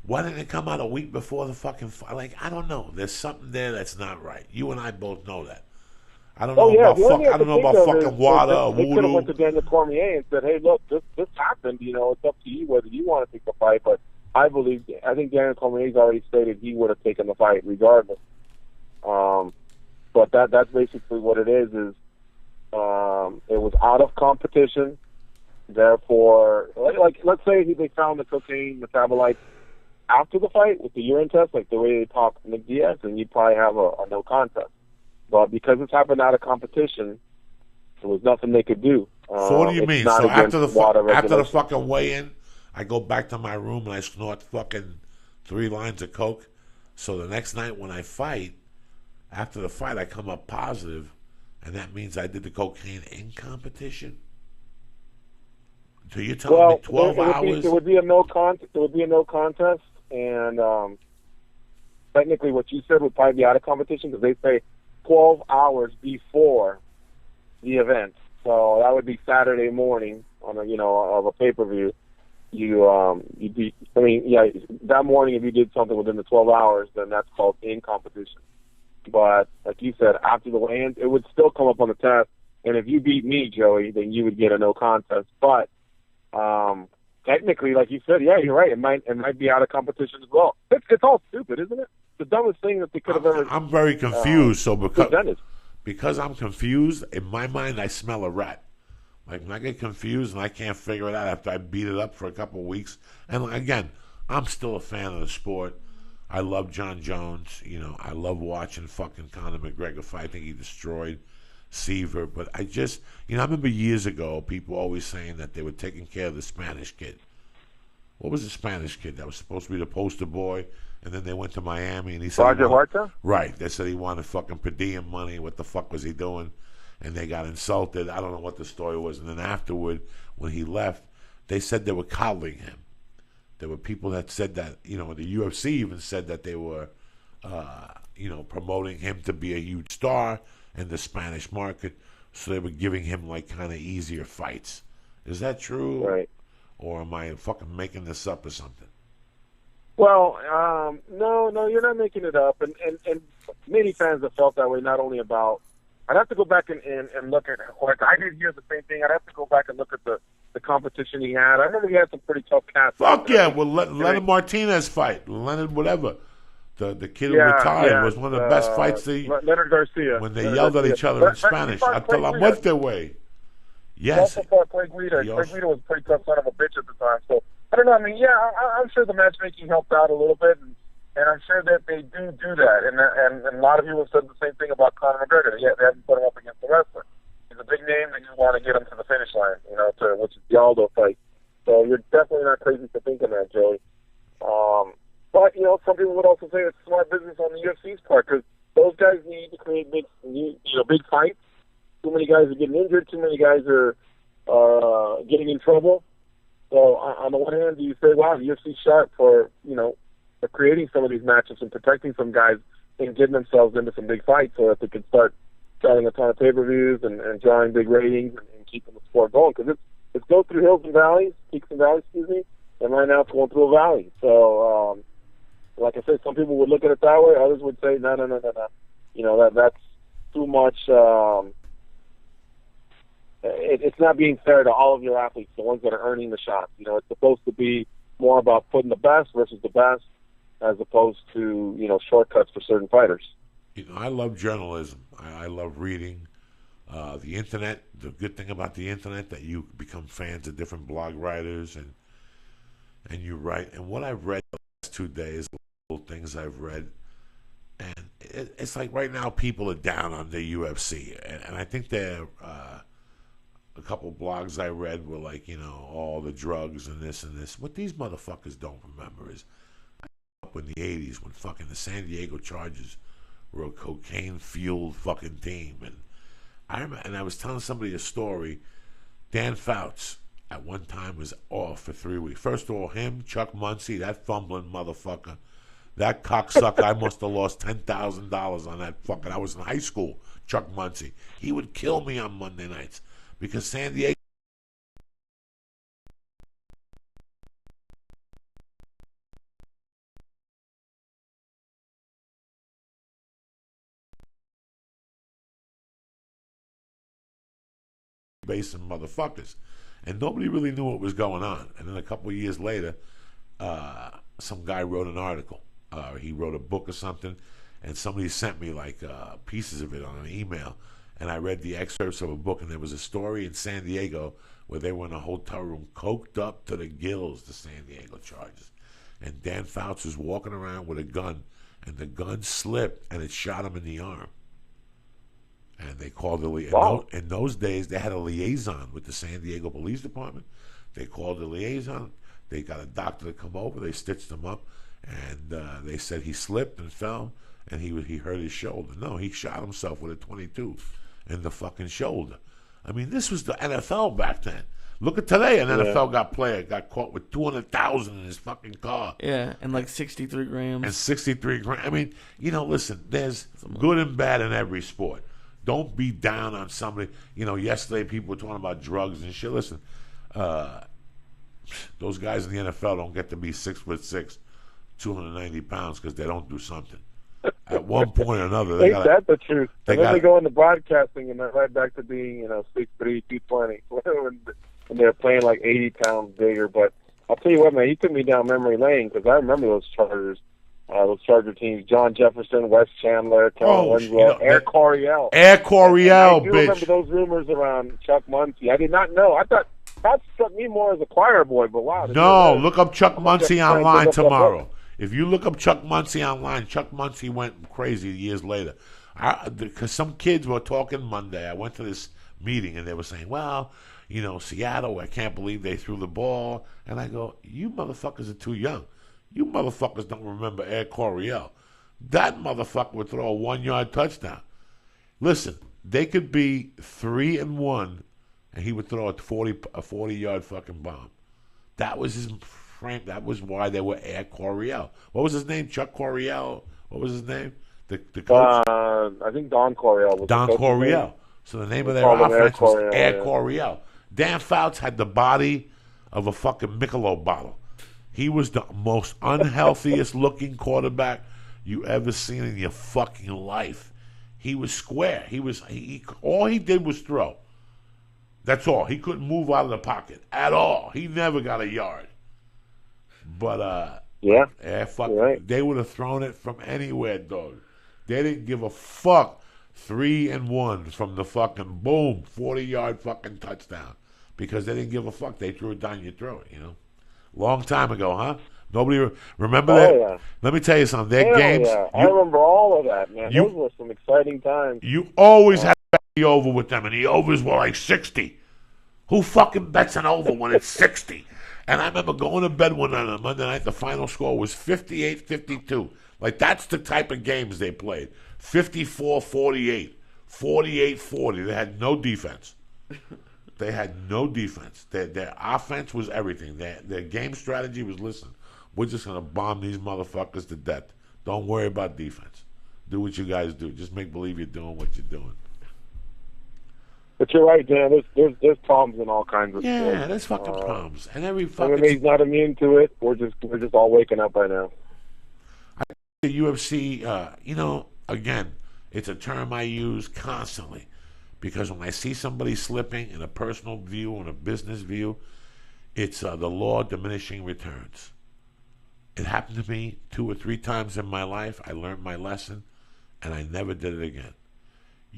why didn't it come out a week before the fucking fight? Like, I don't know. There's something there that's not right. You and I both know that. I don't know about fucking WADA or Voodoo. They could have went to Daniel Cormier and said, "Hey, look, this happened. You know, it's up to you whether you want to take the fight." But I think Daniel Cormier's already stated he would have taken the fight regardless. But that's basically what it is. It was out of competition. Therefore, like let's say they found the cocaine metabolites after the fight with the urine test, like the way they talked to Nick Diaz, and you'd probably have a no contest. But because it's happened out of competition, there was nothing they could do. So what do you mean? So after the fucking weigh-in, I go back to my room and I snort fucking 3 lines of coke. So the next night when I fight, after the fight, I come up positive, and that means I did the cocaine in competition. So you're telling me 12 hours? There would be a no contest, and technically what you said would probably be out of competition, because they say 12 hours before the event. So that would be Saturday morning on of a pay-per-view. That morning if you did something within the 12 hours, then that's called in competition. But like you said, after the weigh-in, it would still come up on the test. And if you beat me, Joey, then you would get a no contest. But technically, like you said, yeah, you're right. It might be out of competition as well. It's all stupid, isn't it? The dumbest thing that they could have ever. I'm very confused. Because I'm confused, in my mind, I smell a rat. Like, when I get confused and I can't figure it out after I beat it up for a couple of weeks. And again, I'm still a fan of the sport. I love John Jones. You know, I love watching fucking Conor McGregor fight. I think he destroyed Seaver. But I remember years ago, people always saying that they were taking care of the Spanish kid. What was the Spanish kid that was supposed to be the poster boy? And then they went to Miami and he said... Roger Huerta? Right. They said he wanted fucking per diem money. What the fuck was he doing? And they got insulted. I don't know what the story was. And then afterward, when he left, they said they were coddling him. There were people that said that, the UFC even said that they were, promoting him to be a huge star in the Spanish market. So they were giving him like kind of easier fights. Is that true? Right. Or am I fucking making this up or something? Well, no, you're not making it up. And many fans have felt that way, not only about... I'd have to go back and look at... Like, I did hear the same thing. I'd have to go back and look at the competition he had. I remember he had some pretty tough cats. Fuck yeah. Well, Leonard Martinez fight. Leonard whatever. The kid who retired was one of the best fights. Leonard Garcia. When they yelled at each other in Spanish. Until I went their way. Yes. He also fought Clay Guida. Clay Guida was a pretty tough son of a bitch at the time. So, I don't know. I mean, yeah, I'm sure the matchmaking helped out a little bit, and I'm sure that they do that. And a lot of people have said the same thing about Conor McGregor. Yeah, they haven't put him up against the wrestler. He's a big name. They just want to get him to the finish line, which is the Aldo fight. So you're definitely not crazy for thinking that, Joey. But, some people would also say it's smart business on the UFC's part, because those guys need to create big fights. Too many guys are getting injured. Too many guys are getting in trouble. So on the one hand, you say, wow, the UFC's sharp for creating some of these matches and protecting some guys and getting themselves into some big fights so that they can start selling a ton of pay-per-views and drawing big ratings and keeping the sport going. Because it's go through hills and valleys, peaks and valleys, and right now it's going through a valley. So, like I said, some people would look at it that way. Others would say, no. That's too much. It's not being fair to all of your athletes, the ones that are earning the shots. It's supposed to be more about putting the best versus the best, as opposed to shortcuts for certain fighters. I love journalism. I love reading. The internet. The good thing about the internet that you become fans of different blog writers and you write. And what I've read the last 2 days, little things I've read, and it's like right now people are down on the UFC, and I think they're. A couple blogs I read were like, all the drugs and this and this. What these motherfuckers don't remember is up in the 80s when fucking the San Diego Chargers were a cocaine-fueled fucking team. And I was telling somebody a story. Dan Fouts at one time was off for 3 weeks. First of all, him, Chuck Muncie, that fumbling motherfucker, that cocksucker, I must have lost $10,000 on that fucking... I was in high school, Chuck Muncie. He would kill me on Monday nights. Because San Diego basin motherfuckers, and nobody really knew what was going on. And then a couple of years later, some guy wrote an article. He wrote a book or something, and somebody sent me like pieces of it on an email. And I read the excerpts of a book, and there was a story in San Diego where they were in a hotel room, coked up to the gills, the San Diego Chargers. And Dan Fouts was walking around with a gun, and the gun slipped, and it shot him in the arm. And they called in those days, they had a liaison with the San Diego Police Department. They called the liaison. They got a doctor to come over. They stitched him up, and they said he slipped and fell, and he hurt his shoulder. No, he shot himself with a .22 in the fucking shoulder. I mean, this was the NFL back then. Look at today, an NFL player got caught with 200,000 in his fucking car. Yeah, and like 63 grams. And 63 grams. I mean, listen, there's good and bad in every sport. Don't be down on somebody. Yesterday people were talking about drugs and shit. Listen, those guys in the NFL don't get to be 6'6", 290 pounds because they don't do something. At one point or another, ain't that the truth? And then they go into broadcasting and they're right back to being 6'3", 220 when they're playing like 80 pounds bigger. But I'll tell you what, man, he took me down memory lane because I remember those Charger teams: John Jefferson, Wes Chandler, Kellen Winslow, Air Coryell. Air Coryell, I do remember those rumors around Chuck Muncie. I did not know. I thought that struck me more as a choir boy, but wow. No, look up Chuck Muncie online tomorrow. If you look up Chuck Muncie online, Chuck Muncie went crazy years later. Because some kids were talking Monday. I went to this meeting and they were saying, well, Seattle, I can't believe they threw the ball. And I go, you motherfuckers are too young. You motherfuckers don't remember Air Coryell. That motherfucker would throw a 1-yard touchdown. Listen, they could be 3-1, and he would throw a 40-yard fucking bomb. That was his frame. That was why they were Air Coryell. What was his name? Chuck Coryell. What was his name? The coach? I think Don Coryell was Don the coach's Coryell. name. So the name of They their called him Air offense was Coryell, Air yeah. Coryell. Dan Fouts had the body of a fucking Michelob bottle. He was the most unhealthiest looking quarterback you ever seen in your fucking life. He was square. All he did was throw. That's all. He couldn't move out of the pocket at all. He never got a yard. But right. They would have thrown it from anywhere, dog. They didn't give a fuck. 3-1 from the fucking boom, 40-yard fucking touchdown, because they didn't give a fuck. They threw it down your throat. Long time ago, huh? Nobody remember that? Yeah. Let me tell you something. Their games. Yeah. I remember all of that, man. Those were some exciting times. You always had to bet the over with them, and the overs were like 60. Who fucking bets an over when it's 60? And I remember going to bed one night on Monday night. The final score was 58-52. Like, that's the type of games they played. 54-48, 48-40. They had no defense. They had no defense. Their offense was everything. Their game strategy was, listen, we're just going to bomb these motherfuckers to death. Don't worry about defense. Do what you guys do. Just make believe you're doing what you're doing. But you're right, Dan. There's problems in all kinds of sports. Yeah, there's fucking problems. And every fucking... MMA's not immune to it. We're just all waking up by now. I think the UFC, again, it's a term I use constantly, because when I see somebody slipping in a personal view or a business view, it's the law of diminishing returns. It happened to me 2 or 3 times in my life. I learned my lesson, and I never did it again.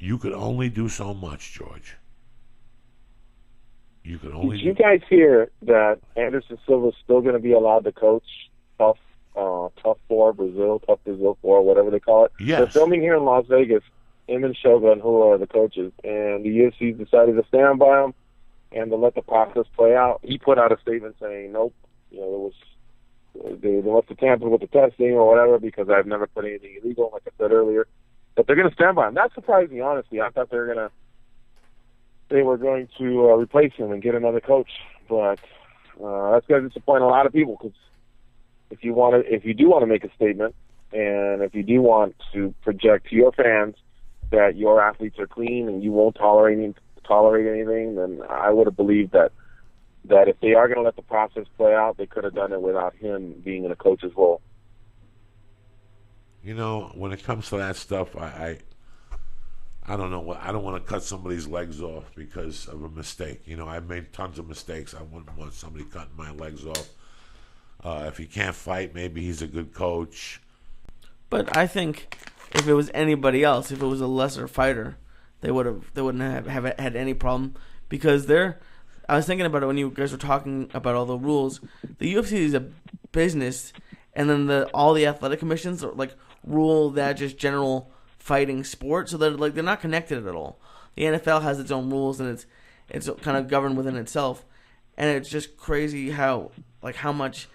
You could only do so much, George. You could only. Did you guys hear that Anderson Silva's still going to be allowed to coach Tough 4 Brazil, Tough Brazil 4, whatever they call it? Yes. They're filming here in Las Vegas. Him and Shogun, who are the coaches, and the UFC decided to stand by him and to let the process play out. He put out a statement saying, "Nope, they must have tampered with the testing or whatever, because I've never put anything illegal," like I said earlier. But they're going to stand by him. That surprised me, honestly. I thought they were going to replace him and get another coach. But that's going to disappoint a lot of people, because if you do want to make a statement, and if you do want to project to your fans that your athletes are clean and you won't tolerate anything, then I would have believed that if they are going to let the process play out, they could have done it without him being in a coach's role. When it comes to that stuff, I don't know. I don't want to cut somebody's legs off because of a mistake. I've made tons of mistakes. I wouldn't want somebody cutting my legs off. If he can't fight, maybe he's a good coach. But I think if it was anybody else, if it was a lesser fighter, they wouldn't have had any problem, because I was thinking about it when you guys were talking about all the rules. The UFC is a business, and then all the athletic commissions are rule that just general fighting sport, so they're not connected at all. The NFL has its own rules, and it's kind of governed within itself, and it's just crazy how much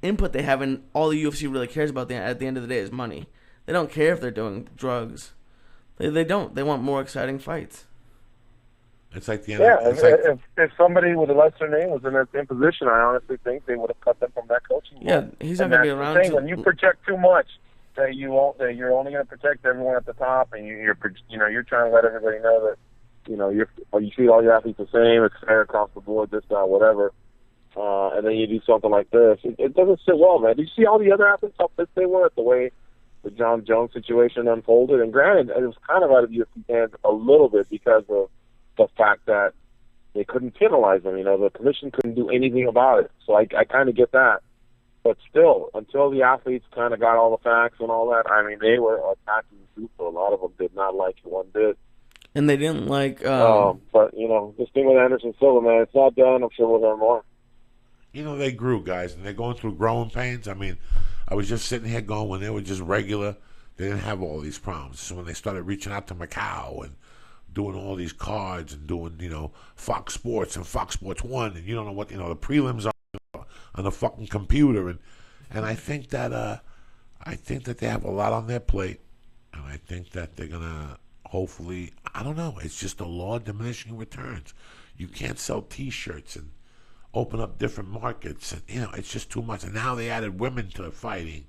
input they have, and all the UFC really cares about at the end of the day is money. They don't care if they're doing drugs. They don't. They want more exciting fights. It's like the end. Yeah, if somebody with a lesser name was in that same position, I honestly think they would have cut them from that coaching. Yeah, he's not going to be around. When you project too much, that you're only going to protect everyone at the top, and you're trying to let everybody know that you treat all your athletes the same, it's fair across the board, this, that, whatever. And then you do something like this. It doesn't sit well, man. Did you see all the other athletes, how pissed they were at the way the John Jones situation unfolded? And granted, it was kind of out of UFC's hands a little bit because of the fact that they couldn't penalize them. The commission couldn't do anything about it. So I kind of get that. But still, until the athletes kind of got all the facts and all that, they were attacking Super. A lot of them did not like it one bit. And they didn't like... But, this thing with Anderson Silva, man, it's not done. I'm sure we'll learn more. They grew, guys, and they're going through growing pains. I was just sitting here going, when they were just regular, they didn't have all these problems. So when they started reaching out to Macau and doing all these cards and doing, Fox Sports and Fox Sports 1, and you don't know what, the prelims on the fucking computer. And I think that they have a lot on their plate, and I think that they're going to hopefully, I don't know, it's just the law of diminishing returns. You can't sell T-shirts and open up different markets, and it's just too much. And now they added women to fighting,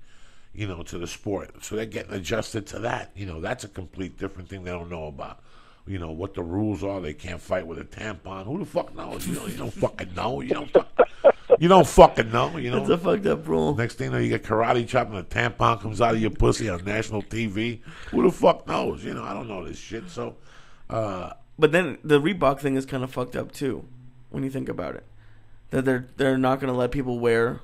to the sport, so they're getting adjusted to that. That's a complete different thing they don't know about. What the rules are. They can't fight with a tampon. Who the fuck knows? You don't fucking know. You don't fucking know. It's a fucked up rule. Next thing you know, you get karate chopped and a tampon comes out of your pussy on national TV. Who the fuck knows? I don't know this shit. So, but then the Reebok thing is kind of fucked up too, when you think about it. That they're not going to let people wear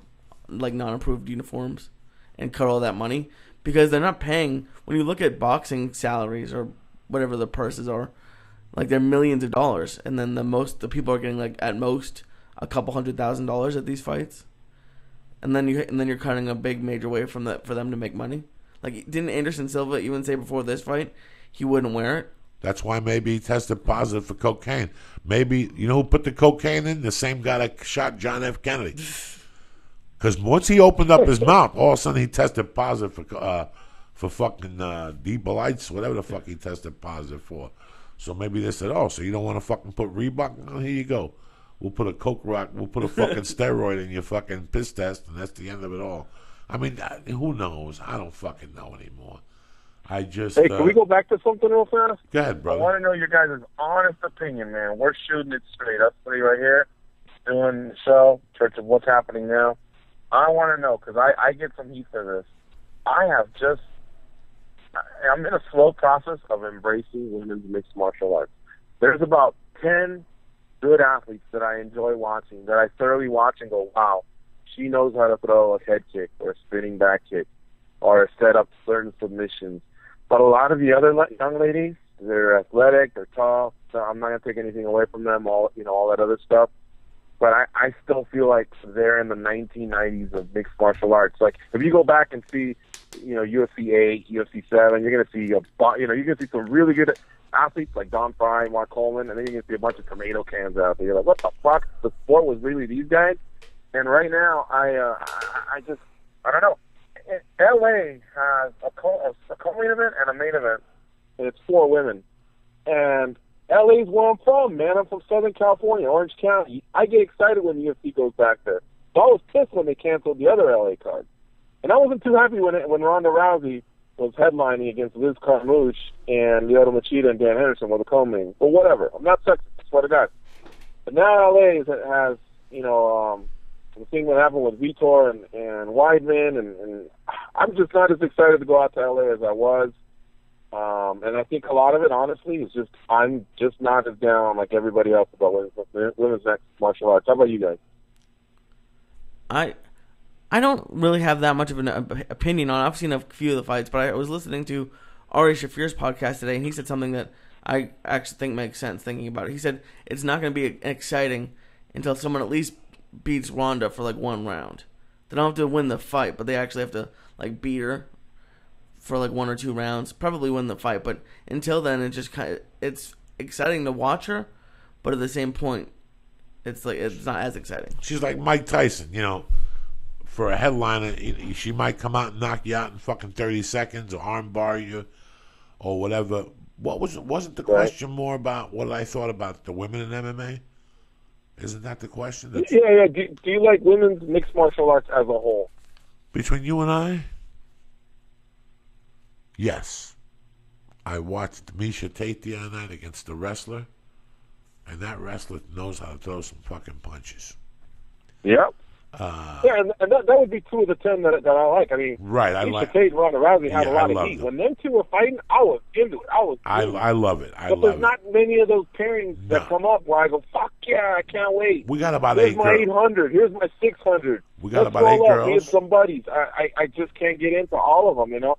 like non-approved uniforms and cut all that money because they're not paying. When you look at boxing salaries or whatever the purses are, like they're millions of dollars, and then the people are getting like at most a couple $100,000 at these fights, and then you're cutting a big major way from that for them to make money. Like, didn't Anderson Silva even say before this fight he wouldn't wear it? That's why maybe he tested positive for cocaine. Maybe who put the cocaine in? The same guy that shot John F. Kennedy. Because once he opened up his mouth, all of a sudden he tested positive for fucking D-Blights, whatever the fuck he tested positive for. So maybe they said, so you don't want to fucking put Reebok? Well, here you go. We'll put a coke rock, we'll put a fucking steroid in your fucking piss test, and that's the end of it all. I mean, who knows? I don't fucking know anymore. I just... Hey, can we go back to something real fast? Go ahead, brother. I want to know your guys' honest opinion, man. We're shooting it straight. Us three right here, doing the show, Church of What's Happening Now. I want to know, because I get some heat for this. I'm in a slow process of embracing women's mixed martial arts. There's about 10 good athletes that I enjoy watching, that I thoroughly watch and go, wow, she knows how to throw a head kick or a spinning back kick or set up certain submissions. But a lot of the other young ladies, they're athletic, they're tall, so I'm not going to take anything away from them, all that other stuff. But I still feel like they're in the 1990s of mixed martial arts. Like, if you go back and see, UFC 8, UFC 7, you're going to see you're going to see some really good athletes like Don Fry, Mark Coleman, and then you're going to see a bunch of tomato cans out there. You're like, what the fuck? The sport was really these guys? And right now, I don't know. LA has a co-main event and a main event, and it's 4 women. And LA's where I'm from, man. I'm from Southern California, Orange County. I get excited when the UFC goes back there. So I was pissed when they canceled the other LA card. And I wasn't too happy when Ronda Rousey was headlining against Liz Carmouche and Lyoto Machida and Dan Henderson were the co-main. But whatever. I'm not sexist, I swear to God. But now LA has the thing that happened with Vitor and Weidman, and I'm just not as excited to go out to LA as I was. And I think a lot of it, honestly, is just I'm just not as down like everybody else about women's mixed martial arts. How about you guys? I don't really have that much of an opinion on it. I've seen a few of the fights, but I was listening to Ari Shafir's podcast today, and he said something that I actually think makes sense thinking about it. He said it's not going to be exciting until someone at least beats Ronda for like 1 round. They don't have to win the fight, but they actually have to like beat her for like 1 or 2 rounds, probably win the fight. But until then, it's exciting to watch her, but at the same point, it's not as exciting. She's like Mike Tyson, for a headliner. She might come out and knock you out in fucking 30 seconds or armbar you or whatever. Wasn't the question more about what I thought about the women in MMA? Isn't that the question? Yeah. Do you like women's mixed martial arts as a whole? Between you and I? Yes. I watched Misha Tate the other night against the wrestler, and that wrestler knows how to throw some fucking punches. Yep. And that would be 2 of the 10 that I like. I mean, right. Misha Tate and Ronda Rousey had a lot of heat. When them two were fighting, I was into it. I love it. But there's not many of those pairings that come up where I go, fuck yeah, I can't wait. We got about Here's 8 my girls. 800. Here's my 600. We got about 8 girls. Here's some buddies. I just can't get into all of them,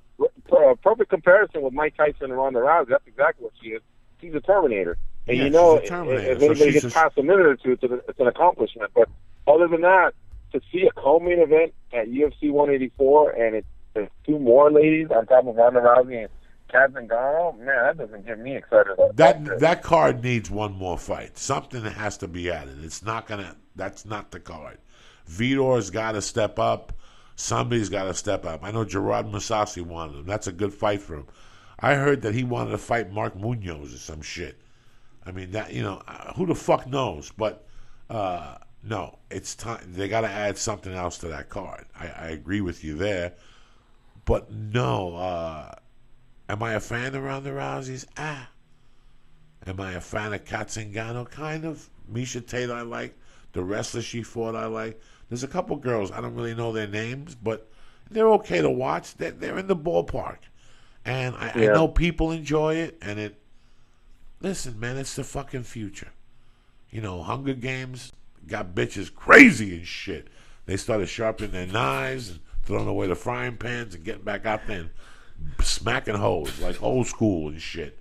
Perfect comparison with Mike Tyson and Ronda Rousey. That's exactly what she is. She's a Terminator. And she's a Terminator. If anybody gets past a minute or two, it's an accomplishment. But other than that, to see a co-main event at UFC 184 and there's 2 more ladies on top of Ronda Rousey and Kat Zingano, man, that doesn't get me excited. That card needs 1 more fight. Something has to be added. That's not the card. Vitor's got to step up. Somebody's got to step up. I know Gerard Mousasi wanted him. That's a good fight for him. I heard that he wanted to fight Mark Munoz or some shit. I mean, that who the fuck knows? But No, it's time. They got to add something else to that card. I agree with you there. But no, am I a fan of Ronda Rousey's? Am I a fan of Kat Zingano? Kind of. Misha Tate I like. The wrestler she fought I like. There's a couple girls, I don't really know their names, but they're okay to watch. They're in the ballpark. And I know people enjoy it, and listen, man, it's the fucking future. You know, Hunger Games got bitches crazy and shit. They started sharpening their knives and throwing away the frying pans and getting back out there and smacking hoes like old school and shit.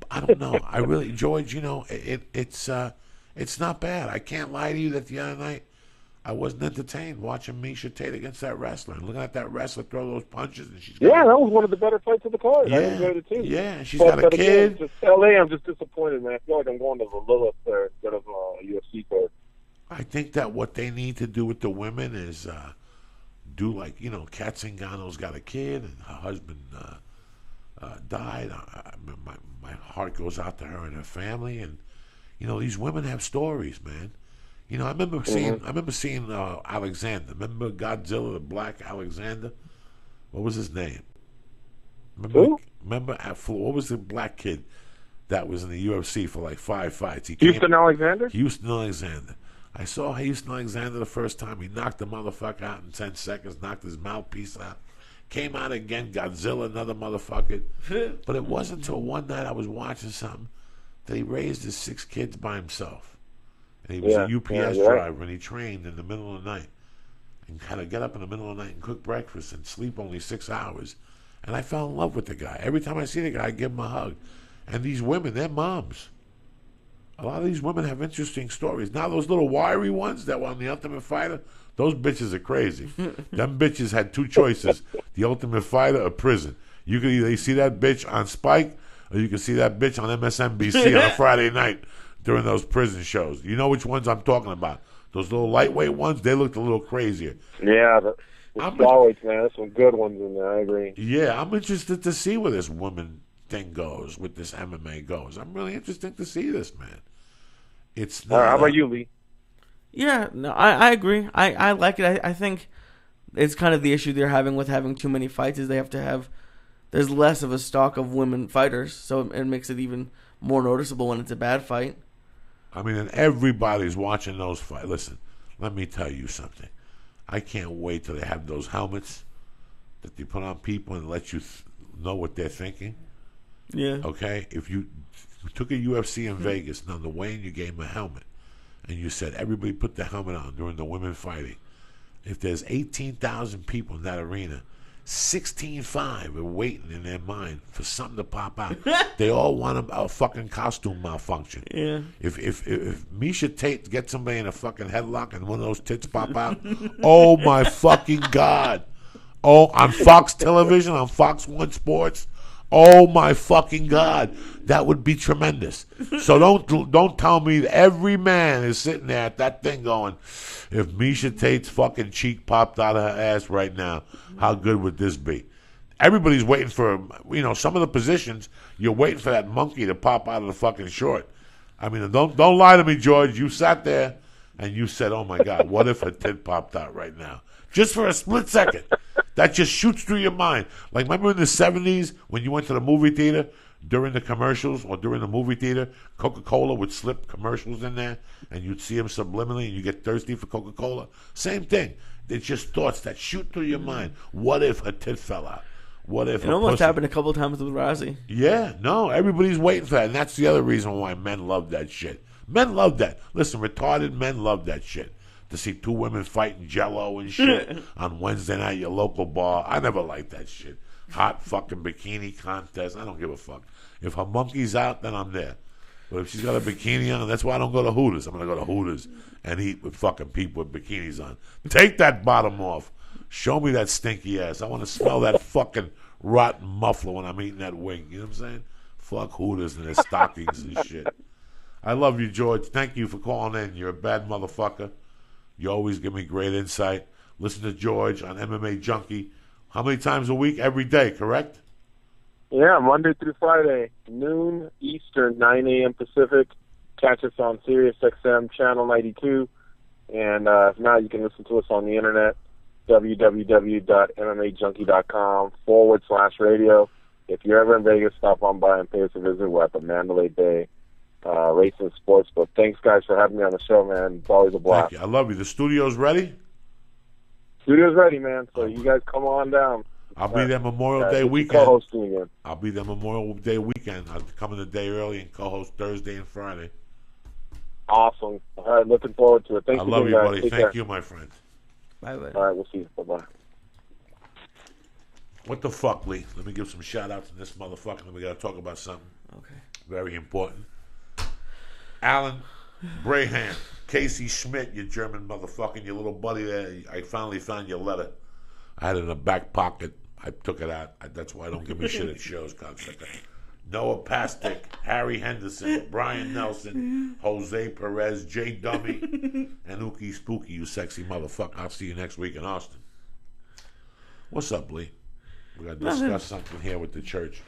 I don't know. I really, George, you know, it's not bad. I can't lie to you that the other night I wasn't entertained watching Misha Tate against that wrestler and looking at that wrestler throw those punches. And she's that was one of the better fights of the card. I enjoyed it too. Yeah, she's got a kid. Again, just LA, I'm just disappointed, man. I feel like I'm going to the Lilith there instead of a UFC card. I think that what they need to do with the women is do like, you know, Kat Zingano's got a kid and her husband died. My heart goes out to her and her family, and you know, these women have stories, man. You know, I remember seeing Alexander. Remember Godzilla, the Black Alexander? What was his name? Who? Remember what was the black kid that was in the UFC for like 5 fights? Alexander? Houston Alexander. I saw Houston Alexander the first time. He knocked the motherfucker out in 10 seconds, knocked his mouthpiece out. Came out again, Godzilla, another motherfucker. But it wasn't until one night I was watching something that he raised his 6 kids by himself. And he was a UPS driver, and he trained in the middle of the night. And had to get up in the middle of the night and cook breakfast and sleep only 6 hours. And I fell in love with the guy. Every time I see the guy, I give him a hug. And these women, they're moms. A lot of these women have interesting stories. Now those little wiry ones that were on The Ultimate Fighter, those bitches are crazy. Them bitches had 2 choices: The Ultimate Fighter or prison. You could either see that bitch on Spike, or you can see that bitch on MSNBC on a Friday night during those prison shows. You know which ones I'm talking about? Those little lightweight ones, they looked a little crazier. Yeah, the stalwarts, man. There's some good ones in there, I agree. Yeah, I'm interested to see where this woman thing goes, with this MMA goes. I'm really interested to see this, man. It's not, how about you, Lee? Yeah, no, I agree. I like it. I think it's kind of the issue they're having with having too many fights is there's less of a stock of women fighters, so it makes it even more noticeable when it's a bad fight. I mean, and everybody's watching those fights. Listen, let me tell you something. I can't wait till they have those helmets that they put on people and let you know what they're thinking. Yeah. Okay? If you took a UFC in Vegas, and on the way in you gave them a helmet, and you said, everybody put the helmet on during the women fighting. If there's 18,000 people in that arena, 16.5 are waiting in their mind for something to pop out. They all want a fucking costume malfunction. Yeah. If Misha Tate gets somebody in a fucking headlock and one of those tits pop out, oh my fucking God. Oh, on Fox Television, on Fox 1 Sports, oh my fucking God. That would be tremendous. So don't tell me that every man is sitting there at that thing going, if Misha Tate's fucking cheek popped out of her ass right now, how good would this be? Everybody's waiting for, some of the positions, you're waiting for that monkey to pop out of the fucking short. I mean, don't lie to me, George. You sat there and you said, oh my God, what if her tit popped out right now? Just for a split second. That just shoots through your mind. Like, remember in the 70s when you went to the movie theater during the commercials or during the movie theater, Coca-Cola would slip commercials in there and you'd see them subliminally and you get thirsty for Coca-Cola? Same thing. It's just thoughts that shoot through your mind. What if her tit fell out? What if it almost happened a couple of times with Rousey? Yeah, no, everybody's waiting for that. And that's the other reason why men love that shit. Men love that. Listen, retarded men love that shit. To see 2 women fighting Jell-O and shit on Wednesday night at your local bar. I never liked that shit. Hot fucking bikini contest. I don't give a fuck. If her monkey's out, then I'm there. But if she's got a bikini on, that's why I don't go to Hooters. I'm going to go to Hooters and eat with fucking people with bikinis on. Take that bottom off. Show me that stinky ass. I want to smell that fucking rotten muffler when I'm eating that wing. You know what I'm saying? Fuck Hooters and their stockings and shit. I love you, George. Thank you for calling in. You're a bad motherfucker. You always give me great insight. Listen to George on MMA Junkie. How many times a week? Every day, correct? Yeah, Monday through Friday, noon Eastern, 9 a.m. Pacific. Catch us on Sirius XM Channel 92. And if not, you can listen to us on the internet, www.mmajunkie.com/radio. If you're ever in Vegas, stop on by and pay us a visit. We're at the Mandalay Bay Racing Sports. But thanks, guys, for having me on the show, man. It's always a blast. Thank you. I love you. The studio's ready? Studio's ready, man. So you guys come on down. I'll be there Memorial Day weekend. Co-hosting again. I'll be there Memorial Day weekend. I'll come in a day early and co-host Thursday and Friday. Awesome. All right, looking forward to it. Thanks I again, love you, guys. buddy. Take Thank care. you, my friend. Bye-bye. All right, we'll see you. Bye-bye. What the fuck, Lee? Let me give some shout-outs to this motherfucker, and we got to talk about something Okay. very important. Alan Brahan, Casey Schmidt, you German motherfucker, your little buddy there. I finally found your letter. I had it in a back pocket. I took it out. That's why I don't give me shit at shows, cocksucker. Noah Pastic, Harry Henderson, Brian Nelson, Jose Perez, Jay Dummy, and Ookie Spooky, you sexy motherfucker. I'll see you next week in Austin. What's up, Lee? We got to discuss something here with the church.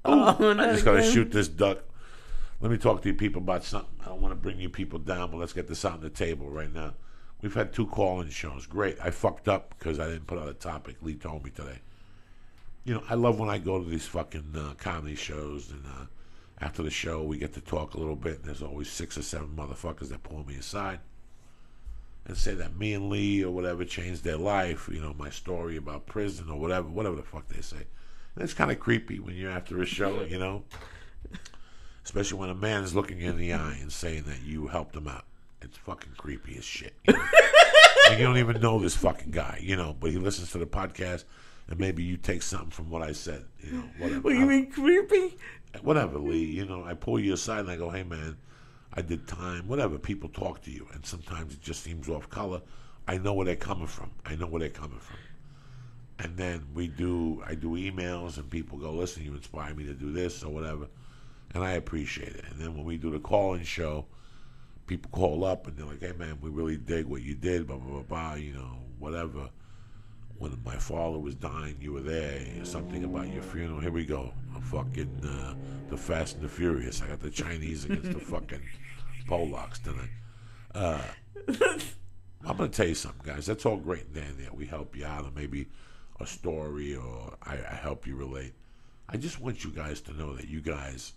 I just got to shoot this duck. Let me talk to you people about something. I don't want to bring you people down, but let's get this out on the table right now. We've had 2 call-in shows. Great. I fucked up because I didn't put out a topic. Lee told me today. You know, I love when I go to these fucking comedy shows, and after the show, we get to talk a little bit, and there's always 6 or 7 motherfuckers that pull me aside and say that me and Lee or whatever changed their life, you know, my story about prison or whatever the fuck they say. And it's kind of creepy when you're after a show, you know, especially when a man is looking you in the eye and saying that you helped him out. It's fucking creepy as shit. You know? And you don't even know this fucking guy, you know, but he listens to the podcast. And maybe you take something from what I said, you know, whatever. What, you mean creepy? Whatever, Lee. You know, I pull you aside and I go, hey, man, I did time. Whatever. People talk to you, and sometimes it just seems off color. I know where they're coming from. And then I do emails, and people go, listen, you inspire me to do this or whatever. And I appreciate it. And then when we do the call-in show, people call up, and they're like, hey, man, we really dig what you did, blah, blah, blah, blah, you know, whatever. When my father was dying, you were there. Something about your funeral. Here we go. Fucking the Fast and the Furious. I got the Chinese against the fucking Polacks tonight. I'm going to tell you something, guys. That's all great and dandy. We help you out, or maybe a story, or I help you relate. I just want you guys to know that you guys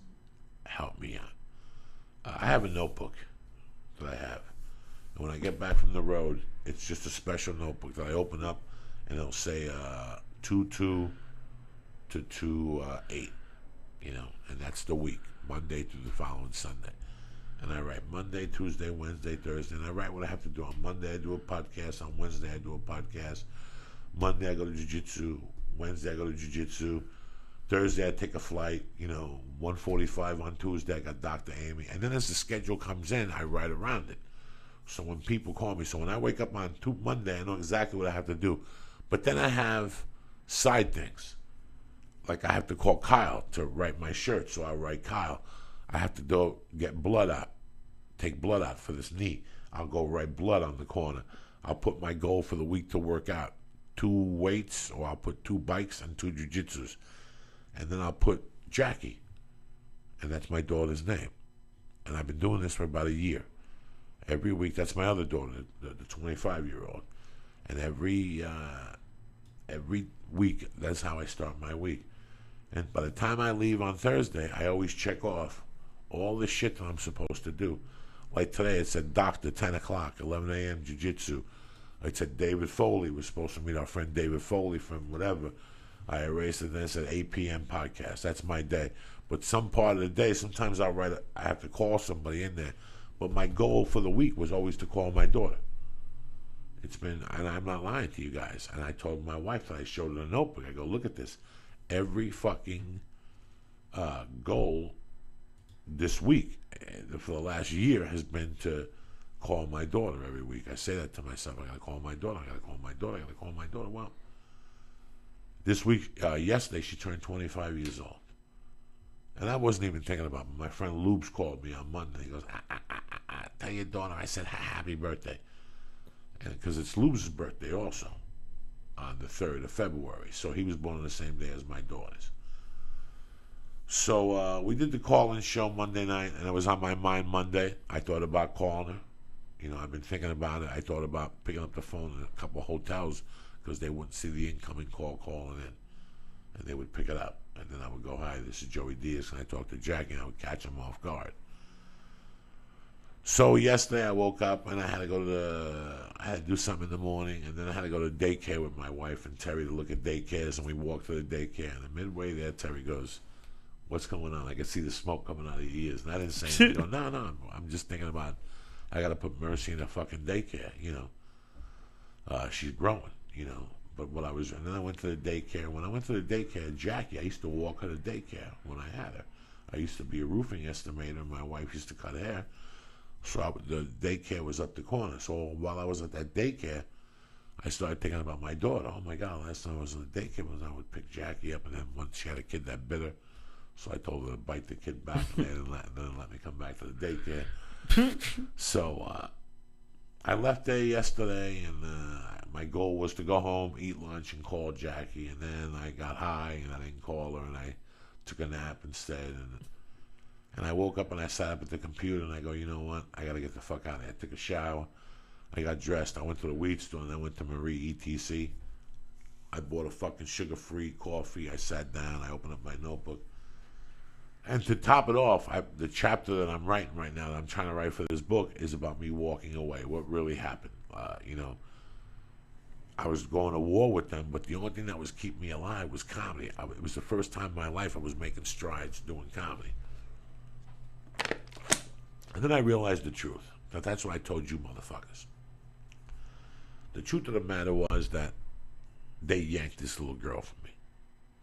help me out. I have a notebook that I have. And when I get back from the road, it's just a special notebook that I open up, and it'll say 2-2 to 2-8, you know, and that's the week, Monday through the following Sunday. And I write Monday, Tuesday, Wednesday, Thursday, and I write what I have to do. On Monday, I do a podcast. On Wednesday, I do a podcast. Monday, I go to Jiu-Jitsu. Wednesday, I go to Jiu-Jitsu. Thursday, I take a flight, you know, 1:45 on Tuesday, I got Dr. Amy. And then as the schedule comes in, I write around it. So when people call me, so when I wake up on Monday, I know exactly what I have to do. But then I have side things. Like I have to call Kyle to write my shirt, so I write Kyle. I have to go get blood out, take blood out for this knee. I'll go write blood on the corner. I'll put my goal for the week to work out. 2 weights, or I'll put 2 bikes and 2 jiu-jitsus. And then I'll put Jackie. And that's my daughter's name. And I've been doing this for about a year. Every week, that's my other daughter, the 25-year-old. And every week, that's how I start my week. And by the time I leave on Thursday, I always check off all the shit that I'm supposed to do. Like today, it said doctor, 10 o'clock, 11 a.m., jiu-jitsu. It said David Foley. We're supposed to meet our friend David Foley from whatever. I erased it, then it said 8 p.m. podcast. That's my day. But some part of the day, sometimes I have to call somebody in there. But my goal for the week was always to call my daughter. It's been, and I'm not lying to you guys. And I told my wife that I showed her a notebook. I go, look at this. Every fucking goal this week for the last year has been to call my daughter every week. I say that to myself. I got to call my daughter. I got to call my daughter. I got to call my daughter. Well, this week, yesterday, she turned 25 years old. And I wasn't even thinking about it. My friend Lubes called me on Monday. He goes, tell your daughter I said happy birthday. And because it's Lubes' birthday also on the 3rd of February. So he was born on the same day as my daughter's. So we did the call-in show Monday night, and it was on my mind Monday. I thought about calling her. You know, I've been thinking about it. I thought about picking up the phone in a couple of hotels because they wouldn't see the incoming call calling in. And they would pick it up. And then I would go, hi, this is Joey Diaz. And I talked to Jackie, and I would catch him off guard. So yesterday I woke up, and I had to do something in the morning. And then I had to go to daycare with my wife and Terry to look at daycares. And we walked to the daycare. And midway there, Terry goes, what's going on? I could see the smoke coming out of your ears. And I didn't say anything. I go, no, I'm just thinking about, I got to put Mercy in a fucking daycare, you know. She's growing, you know. But and then I went to the daycare. When I went to the daycare, Jackie, I used to walk her to daycare when I had her. I used to be a roofing estimator. My wife used to cut hair. So the daycare was up the corner. So while I was at that daycare, I started thinking about my daughter. Oh, my God, last time I was in the daycare was I would pick Jackie up. And then once she had a kid that bit her, so I told her to bite the kid back. And they didn't let me come back to the daycare. So I left there yesterday, and my goal was to go home, eat lunch, and call Jackie. And then I got high, and I didn't call her, and I took a nap instead. And I woke up, and I sat up at the computer, and I go, you know what? I got to get the fuck out of here. I took a shower. I got dressed. I went to the weed store, and I went to Marie ETC. I bought a fucking sugar-free coffee. I sat down. I opened up my notebook. And to top it off, the chapter that I'm writing right now, that I'm trying to write for this book, is about me walking away. What really happened? You know, I was going to war with them, but the only thing that was keeping me alive was comedy. It was the first time in my life I was making strides doing comedy. And then I realized the truth. That's what I told you motherfuckers. The truth of the matter was that they yanked this little girl from me.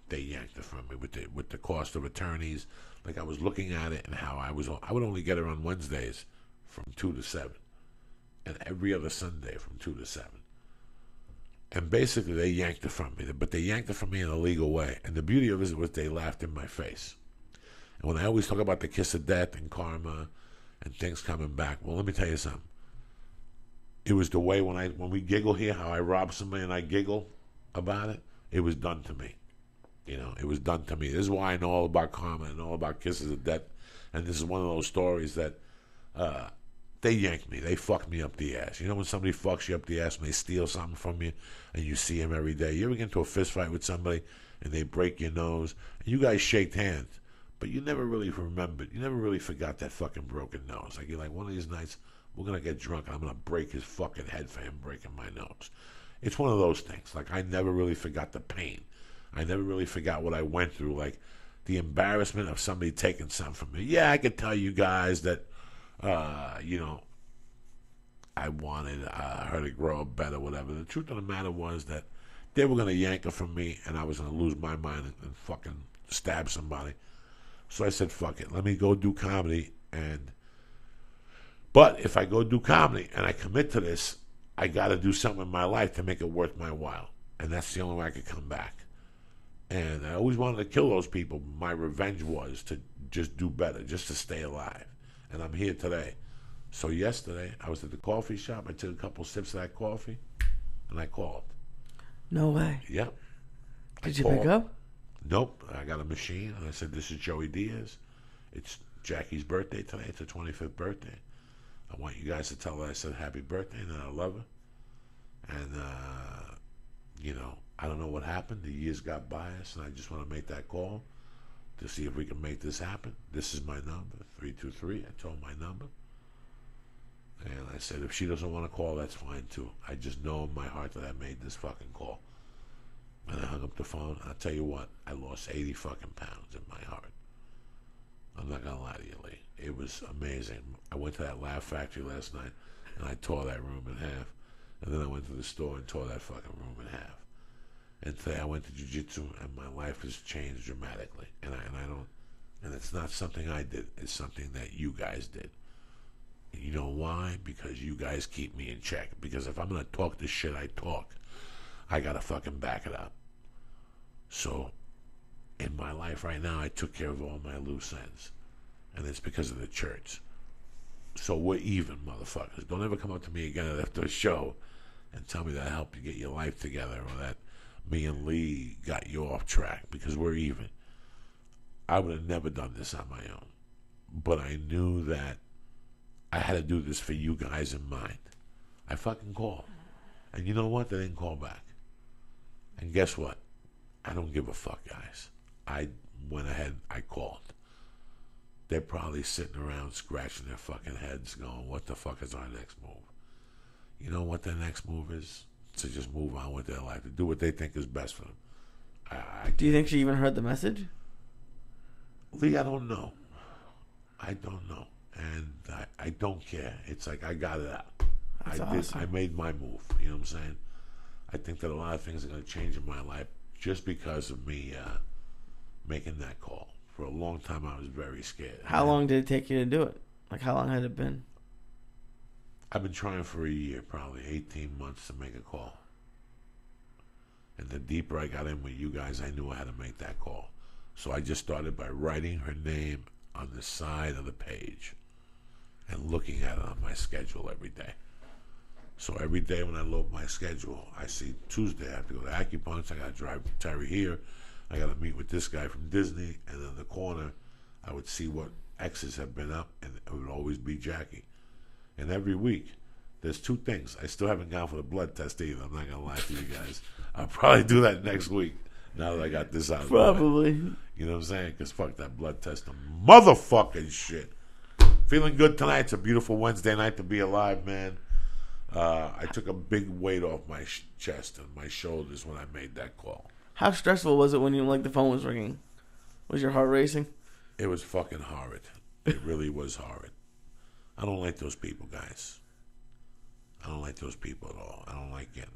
They yanked her from me with the cost of attorneys. Like, I was looking at it and how I would only get her on Wednesdays from 2 to 7. And every other Sunday from 2 to 7. And basically they yanked her from me. But they yanked her from me in a legal way. And the beauty of it was they laughed in my face. And when I always talk about the kiss of death and karma and things coming back, well, let me tell you something. It was the way when we giggle here, how I rob somebody and I giggle about it, it was done to me. You know, it was done to me. This is why I know all about karma and all about kisses of death. And this is one of those stories that they yanked me. They fucked me up the ass. You know when somebody fucks you up the ass and they steal something from you and you see them every day? You ever get into a fist fight with somebody and they break your nose and you guys shake hands, but you never really remembered. You never really forgot that fucking broken nose. Like, you're like, one of these nights we're going to get drunk and I'm going to break his fucking head for him breaking my nose. It's one of those things. Like, I never really forgot the pain. I never really forgot what I went through, like the embarrassment of somebody taking something from me. Yeah, I could tell you guys that, you know, I wanted her to grow up better, whatever. The truth of the matter was that they were going to yank her from me, and I was going to lose my mind and fucking stab somebody. So I said, fuck it. Let me go do comedy. But if I go do comedy and I commit to this, I got to do something in my life to make it worth my while. And that's the only way I could come back. And I always wanted to kill those people. My revenge was to just do better, just to stay alive. And I'm here today. So yesterday, I was at the coffee shop. I took a couple sips of that coffee, and I called. No way. Yep. Did you pick up? Nope. I got a machine, and I said, this is Joey Diaz. It's Jackie's birthday today. It's her 25th birthday. I want you guys to tell her I said happy birthday and that I love her. And, you know, I don't know what happened. The years got by us, and I just want to make that call to see if we can make this happen. This is my number, 323. I told my number. And I said, if she doesn't want to call, that's fine, too. I just know in my heart that I made this fucking call. And I hung up the phone. I'll tell you what, I lost 80 fucking pounds in my heart. I'm not going to lie to you, Lee. It was amazing. I went to that Laugh Factory last night, and I tore that room in half. And then I went to the store and tore that fucking room in half. And today I went to Jiu-Jitsu, and my life has changed dramatically. And I don't, and it's not something I did. It's something that you guys did. And you know why? Because you guys keep me in check. Because if I'm going to talk the shit I talk, I got to fucking back it up. So, in my life right now, I took care of all my loose ends. And it's because of the church. So we're even, motherfuckers. Don't ever come up to me again after a show and tell me that I helped you get your life together, or that me and Lee got you off track, because we're even. I would have never done this on my own. But I knew that I had to do this for you guys in mind. I fucking called. And you know what? They didn't call back. And guess what? I don't give a fuck, guys. I went ahead, I called. They're probably sitting around scratching their fucking heads going, what the fuck is our next move? You know what their next move is? To just move on with their life, to do what they think is best for them. Do you think she even heard the message? Lee, I don't know. I don't know. And I don't care. It's like I got it out. That's awesome. I made my move. You know what I'm saying? I think that a lot of things are going to change in my life just because of me making that call. For a long time, I was very scared. How long did it take you to do it? Like, how long had it been? I've been trying for a year, probably 18 months to make a call. And the deeper I got in with you guys, I knew I had to make that call. So I just started by writing her name on the side of the page and looking at it on my schedule every day. So every day when I load my schedule, I see Tuesday I have to go to acupuncture, I got to drive Terry here, I got to meet with this guy from Disney, and in the corner I would see what X's have been up, and it would always be Jackie. And every week, there's two things. I still haven't gone for the blood test either, I'm not going to lie to you guys. I'll probably do that next week, now that I got this out of the way. Probably. You know what I'm saying? Because fuck that blood test, the motherfucking shit. Feeling good tonight. It's a beautiful Wednesday night to be alive, man. I took a big weight off my chest and my shoulders when I made that call. How stressful was it when you the phone was ringing? Was your heart racing? It was fucking horrid. It really was horrid. I don't like those people, guys. I don't like those people at all. I don't like getting...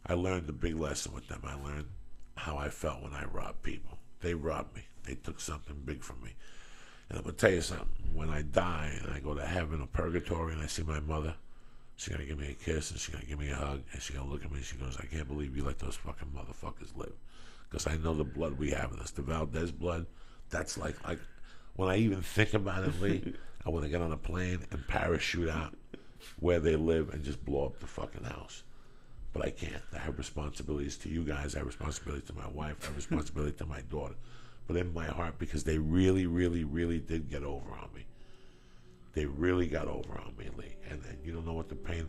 I learned a big lesson with them. I learned how I felt when I robbed people. They robbed me. They took something big from me. And I'm going to tell you something. When I die and I go to heaven or purgatory and I see my mother, she's going to give me a kiss and she's going to give me a hug and she's going to look at me and she goes, I can't believe you let those fucking motherfuckers live. Because I know the blood we have in us, the Valdez blood, that's like when I even think about it, Lee, I want to get on a plane and parachute out where they live and just blow up the fucking house. But I can't. I have responsibilities to you guys. I have responsibility to my wife. I have responsibility to my daughter. But in my heart, because they really, really, really did get over on me. They really got over on me, Lee. And you don't know what the pain...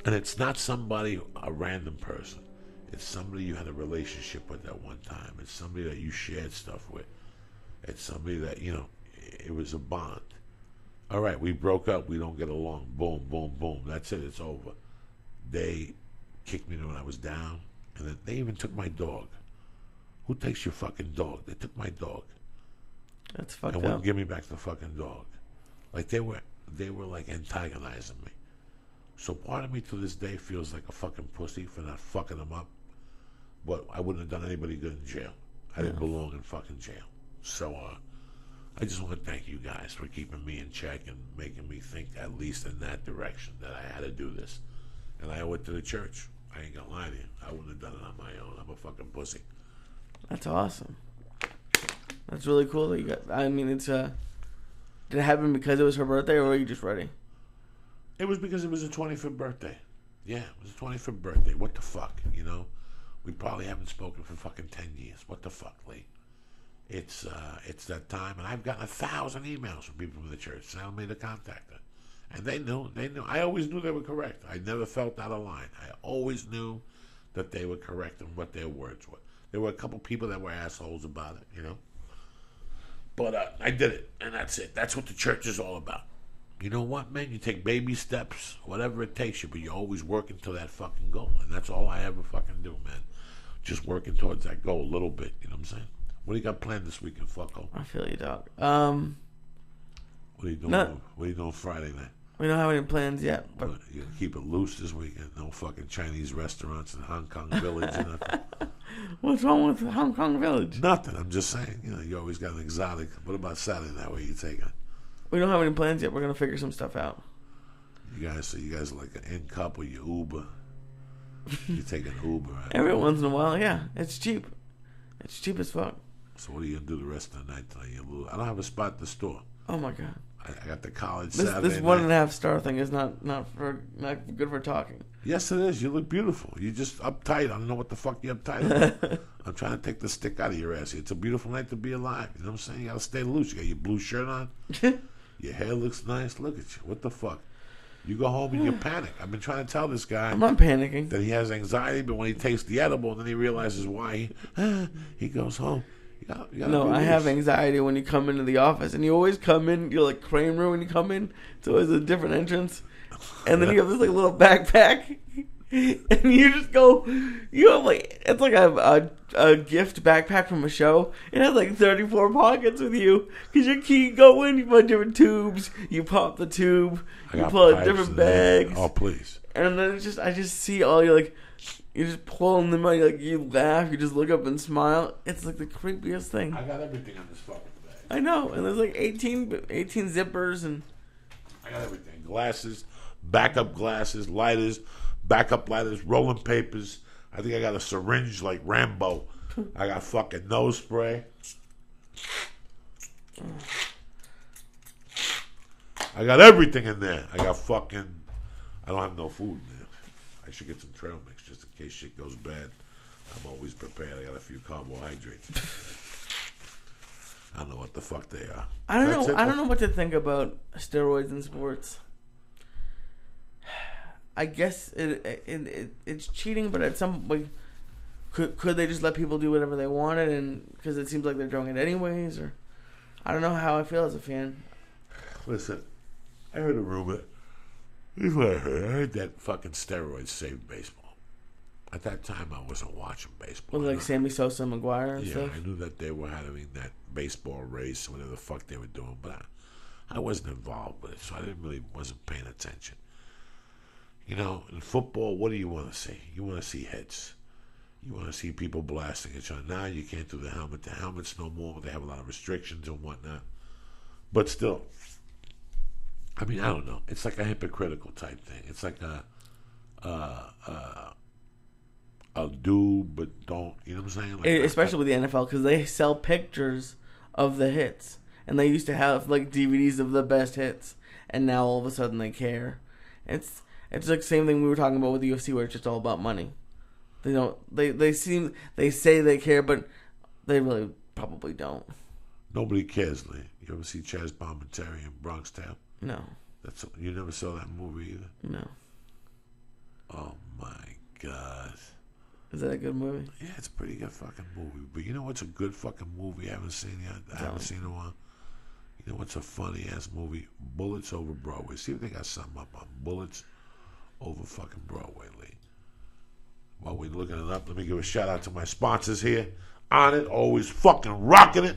And it's not somebody, a random person. It's somebody you had a relationship with at one time. It's somebody that you shared stuff with. It's somebody that, it was a bond. All right, we broke up. We don't get along. Boom, boom, boom. That's it. It's over. They kicked me when I was down. And then they even took my dog. Who takes your fucking dog? They took my dog. That's fucked and up. wouldn't give me back the fucking dog. Like they were like antagonizing me. So part of me to this day feels like a fucking pussy for not fucking them up. But I wouldn't have done anybody good in jail. I didn't belong in fucking jail. So I just want to thank you guys for keeping me in check and making me think at least in that direction that I had to do this. And I owe it to the church. I ain't gonna lie to you. I wouldn't have done it on my own. I'm a fucking pussy. That's awesome. That's really cool that you got... I mean, it's... Did it happen because it was her birthday, or were you just ready? It was because it was her 25th birthday. Yeah, it was her 25th birthday. What the fuck, We probably haven't spoken for fucking 10 years. What the fuck, Lee? It's that time, and I've gotten 1,000 emails from people from the church telling me to contact her. And they knew. I always knew they were correct. I never felt out of line. I always knew that they were correct in what their words were. There were a couple people that were assholes about it, But I did it, and that's it. That's what the church is all about. You know what, man? You take baby steps, whatever it takes you, but you're always working to that fucking goal. And that's all I ever fucking do, man. Just working towards that goal a little bit, you know what I'm saying? What do you got planned this weekend, fucko? I feel you, dog. What are you doing? What are you doing Friday night? We don't have any plans yet. But you gonna keep it loose this weekend? No fucking Chinese restaurants in Hong Kong Village or nothing? What's wrong with Hong Kong Village? Nothing. I'm just saying. You always got an exotic. What about Saturday night? Where you taking? We don't have any plans yet. We're gonna figure some stuff out. You guys are like an in couple. You Uber. You take an Uber. Right? Every once in a while, yeah. It's cheap. It's cheap as fuck. So what are you gonna do the rest of the night? I don't have a spot at the store. Oh my god. I got the college Saturday This 1.5 star thing is not good for talking. Yes, it is. You look beautiful. You're just uptight. I don't know what the fuck you're uptight about. I'm trying to take the stick out of your ass. It's a beautiful night to be alive. You know what I'm saying? You got to stay loose. You got your blue shirt on. Your hair looks nice. Look at you. What the fuck? You go home and you panic. I've been trying to tell this guy. I'm not panicking. That he has anxiety, but when he takes the edible, then he realizes why he goes home. No, I have anxiety when you come into the office, and you always come in. You're like Kramer when you come in. It's always a different entrance, and then you have this like little backpack, and you just go. You have like it's like a gift backpack from a show. It has like 34 pockets with you because your key go in. You put different tubes. You pop the tube. You pull out different bags. Oh please! And then I just see all you like. You just pulling them out, you laugh, you just look up and smile. It's like the creepiest thing. I got everything on this fucking bag. I know, and there's like 18 zippers and... I got everything. Glasses, backup glasses, lighters, backup lighters, rolling papers. I think I got a syringe like Rambo. I got fucking nose spray. I got everything in there. I got fucking... I don't have no food in there. I should get some trail mix just in case shit goes bad. I'm always prepared. I got a few carbohydrates. I don't know what the fuck they are. I don't know what to think about steroids in sports. I guess it's cheating, but at some point, could they just let people do whatever they wanted, and because it seems like they're doing it anyways, or I don't know how I feel as a fan. Listen, I heard a rumor. Here's what I heard. I heard that fucking steroids saved baseball. At that time, I wasn't watching baseball. Was it like Sammy Sosa and McGuire and stuff? Yeah, I knew that they were having that baseball race, whatever the fuck they were doing, but I wasn't involved with it, so I wasn't paying attention. You know, in football, what do you want to see? You want to see hits. You want to see people blasting each other. Now you can't do the helmet. The helmet's no more. They have a lot of restrictions and whatnot. But still... I mean, I don't know. It's like a hypocritical type thing. It's like I'll do but don't. You know what I'm saying? Like, especially with the NFL, because they sell pictures of the hits, and they used to have like DVDs of the best hits, and now all of a sudden they care. It's like the same thing we were talking about with the UFC, where it's just all about money. They don't. They say they care, but they really probably don't. Nobody cares, Lee. You ever see Chaz Palminteri in Bronx Tale? No. You never saw that movie either? No. Oh my God. Is that a good movie? Yeah, it's a pretty good fucking movie. But you know what's a good fucking movie I haven't seen yet? I haven't seen in a while. You know what's a funny ass movie? Bullets Over Broadway. See if they got something up on Bullets Over fucking Broadway, Lee. While we're looking it up, let me give a shout out to my sponsors here. On it, always fucking rocking it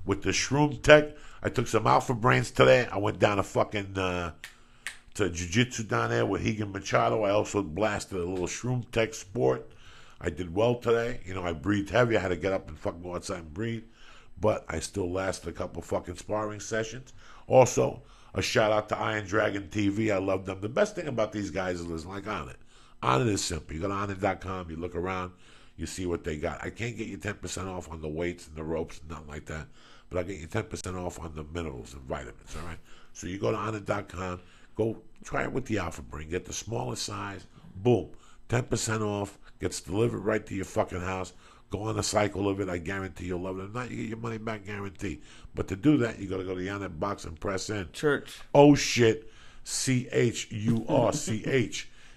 with the Shroom Tech. I took some Alpha Brains today. I went down to fucking to Jiu-Jitsu down there with Higan Machado. I also blasted a little Shroom Tech Sport. I did well today. You know, I breathed heavy. I had to get up and fucking go outside and breathe. But I still lasted a couple fucking sparring sessions. Also, a shout out to Iron Dragon TV. I love them. The best thing about these guys is like On It. On It is simple. You go to onit.com, you look around, you see what they got. I can't get you 10% off on the weights and the ropes and nothing like that. But I get you 10% off on the minerals and vitamins, all right? So you go to onit.com, go try it with the Alpha Brain. Get the smallest size, boom, 10% off, gets delivered right to your fucking house. Go on a cycle of it. I guarantee you'll love it. If not, you get your money back guarantee. But to do that, you got to go to the Onit box and press in. Church. Oh, shit. CHURCH.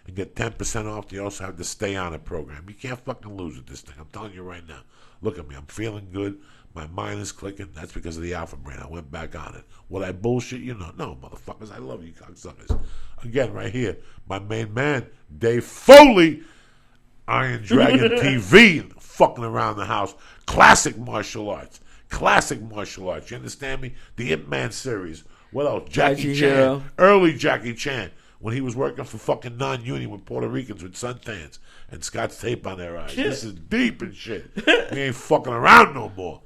And get 10% off. They also have the Stay On It program. You can't fucking lose with this thing. I'm telling you right now. Look at me. I'm feeling good. My mind is clicking. That's because of the Alpha Brain. I went back on it. Will I bullshit you? No, motherfuckers. I love you cocksuckers. Again, right here, my main man, Dave Foley, Iron Dragon TV, fucking around the house. Classic martial arts. You understand me? The Ip Man series. What else? Jackie Chan. Hero. Early Jackie Chan. When he was working for fucking non-union with Puerto Ricans with suntans and Scotch tape on their eyes. Shit. This is deep and shit. We ain't fucking around no more.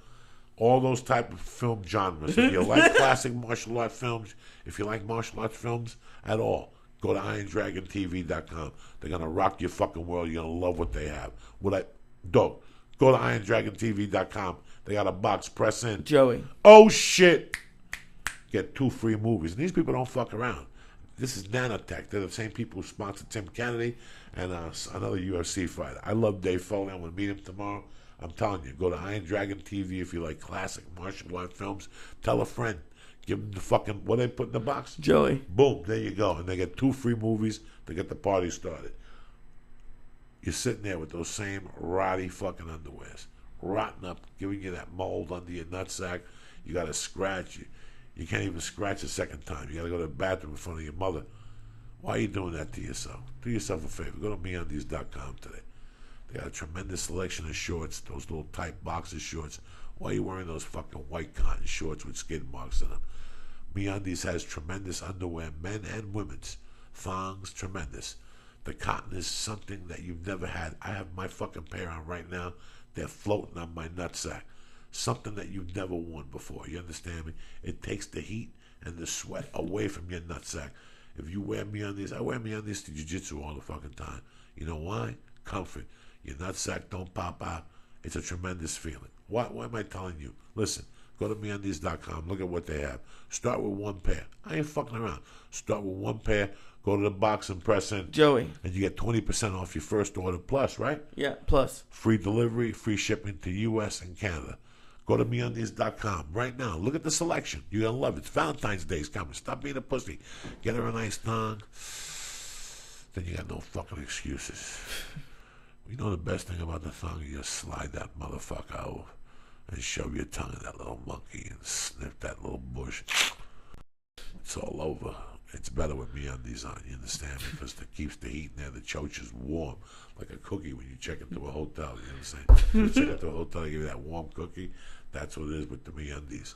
All those type of film genres. If you like classic martial art films, if you like martial arts films at all, go to IronDragonTV.com. They're going to rock your fucking world. You're going to love what they have. Go to IronDragonTV.com. They got a box. Press in. Joey. Oh, shit. Get 2 free movies. And these people don't fuck around. This is Nanotech. They're the same people who sponsor Tim Kennedy and another UFC fighter. I love Dave Foley. I'm going to meet him tomorrow. I'm telling you, go to Iron Dragon TV if you like classic martial art films. Tell a friend. Give them the fucking, what they put in the box? Joey. Boom, there you go. And they get 2 free movies to get the party started. You're sitting there with those same rotty fucking underwears, rotting up, giving you that mold under your nutsack. You got to scratch. You can't even scratch a second time. You got to go to the bathroom in front of your mother. Why are you doing that to yourself? Do yourself a favor. Go to MeUndies.com today. They got a tremendous selection of shorts, those little tight boxer shorts. Why are you wearing those fucking white cotton shorts with skid marks in them? MeUndies has tremendous underwear, men and women's. Thongs, tremendous. The cotton is something that you've never had. I have my fucking pair on right now. They're floating on my nutsack. Something that you've never worn before. You understand me? It takes the heat and the sweat away from your nutsack. If you wear MeUndies, I wear MeUndies to Jiu-Jitsu all the fucking time. You know why? Comfort. Your nutsack don't pop out. It's a tremendous feeling. Why am I telling you? Listen, go to MeUndies.com. Look at what they have. Start with 1 pair. I ain't fucking around. Start with 1 pair. Go to the box and press in. Joey. And you get 20% off your first order plus, right? Yeah, plus. Free delivery, free shipping to U.S. and Canada. Go to MeUndies.com right now. Look at the selection. You're going to love it. It's Valentine's Day's coming. Stop being a pussy. Get her a nice thong. Then you got no fucking excuses. You know the best thing about the thong? You just slide that motherfucker out and shove your tongue in that little monkey and sniff that little bush. It's all over. It's better with MeUndies on, you understand? Because it keeps the heat in there. The choach is warm, like a cookie when you check into a hotel, you understand? You check into a hotel, they give you that warm cookie. That's what it is with the MeUndies.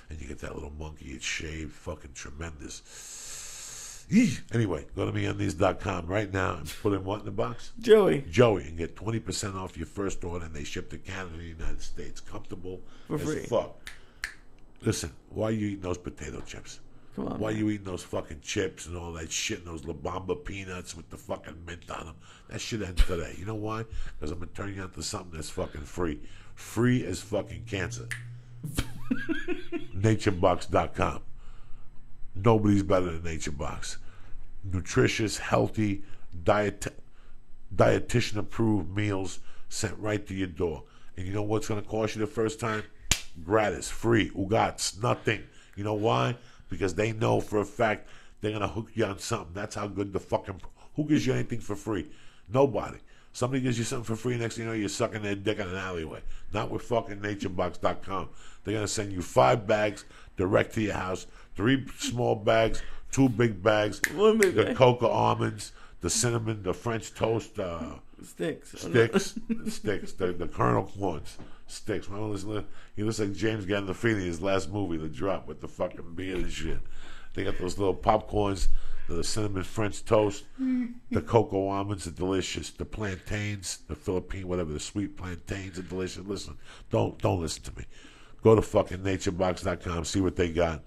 And you get that little monkey, it's shaved, fucking tremendous. Eesh. Anyway, go to MeUndies.com right now and put in what in the box? Joey. And get 20% off your first order, and they ship to Canada and the United States. Comfortable For free. as fuck. Listen, why are you eating those potato chips? Come on. Why are you eating those fucking chips and all that shit and those La Bamba peanuts with the fucking mint on them? That shit ends today. You know why? Because I'm going to turn you on to something that's fucking free. Free as fucking cancer. NatureBox.com. Nobody's better than NatureBox. Nutritious, healthy, dietitian-approved meals sent right to your door. And you know what's going to cost you the first time? Gratis, free, ugats, nothing. You know why? Because they know for a fact they're going to hook you on something. That's how good the fucking... Who gives you anything for free? Nobody. Somebody gives you something for free, next thing you know, you're sucking their dick in an alleyway. Not with fucking NatureBox.com. They're going to send you 5 bags direct to your house, 3 small bags, 2 big bags, the cocoa almonds, the cinnamon, the French toast, Sticks, the kernel corns, sticks. He looks like James Gandolfini, his last movie, The Drop, with the fucking beard and shit. They got those little popcorns, the cinnamon French toast, the cocoa almonds are delicious, the plantains, the Philippine, whatever, the sweet plantains are delicious. Listen, don't listen to me. Go to fucking naturebox.com, see what they got.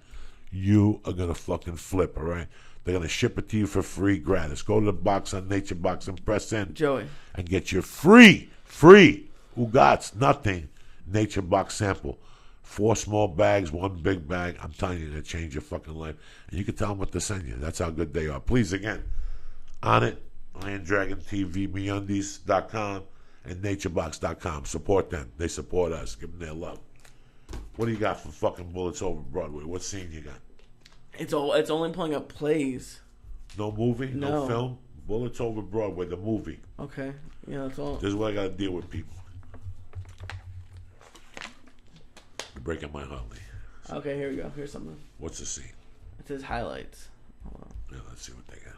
You are gonna fucking flip, all right? They're going to ship it to you for free, gratis. Go to the box on NatureBox and press in. Joey. And get your free, ugats, nothing, NatureBox sample. 4 small bags, 1 big bag. I'm telling you, they'll change your fucking life. And you can tell them what to send you. That's how good they are. Please, again, on it, Iron Dragon TV, MeUndies.com, and NatureBox.com. Support them. They support us. Give them their love. What do you got for fucking Bullets Over Broadway? What scene you got? It's only pulling up plays. No movie? No film? Bullets Over Broadway, the movie. Okay. Yeah, that's all. This is what I got to deal with, people. You're breaking my heart, Lee. Okay, here we go. Here's something. What's the scene? It says highlights. Hold on. Yeah, let's see what they got.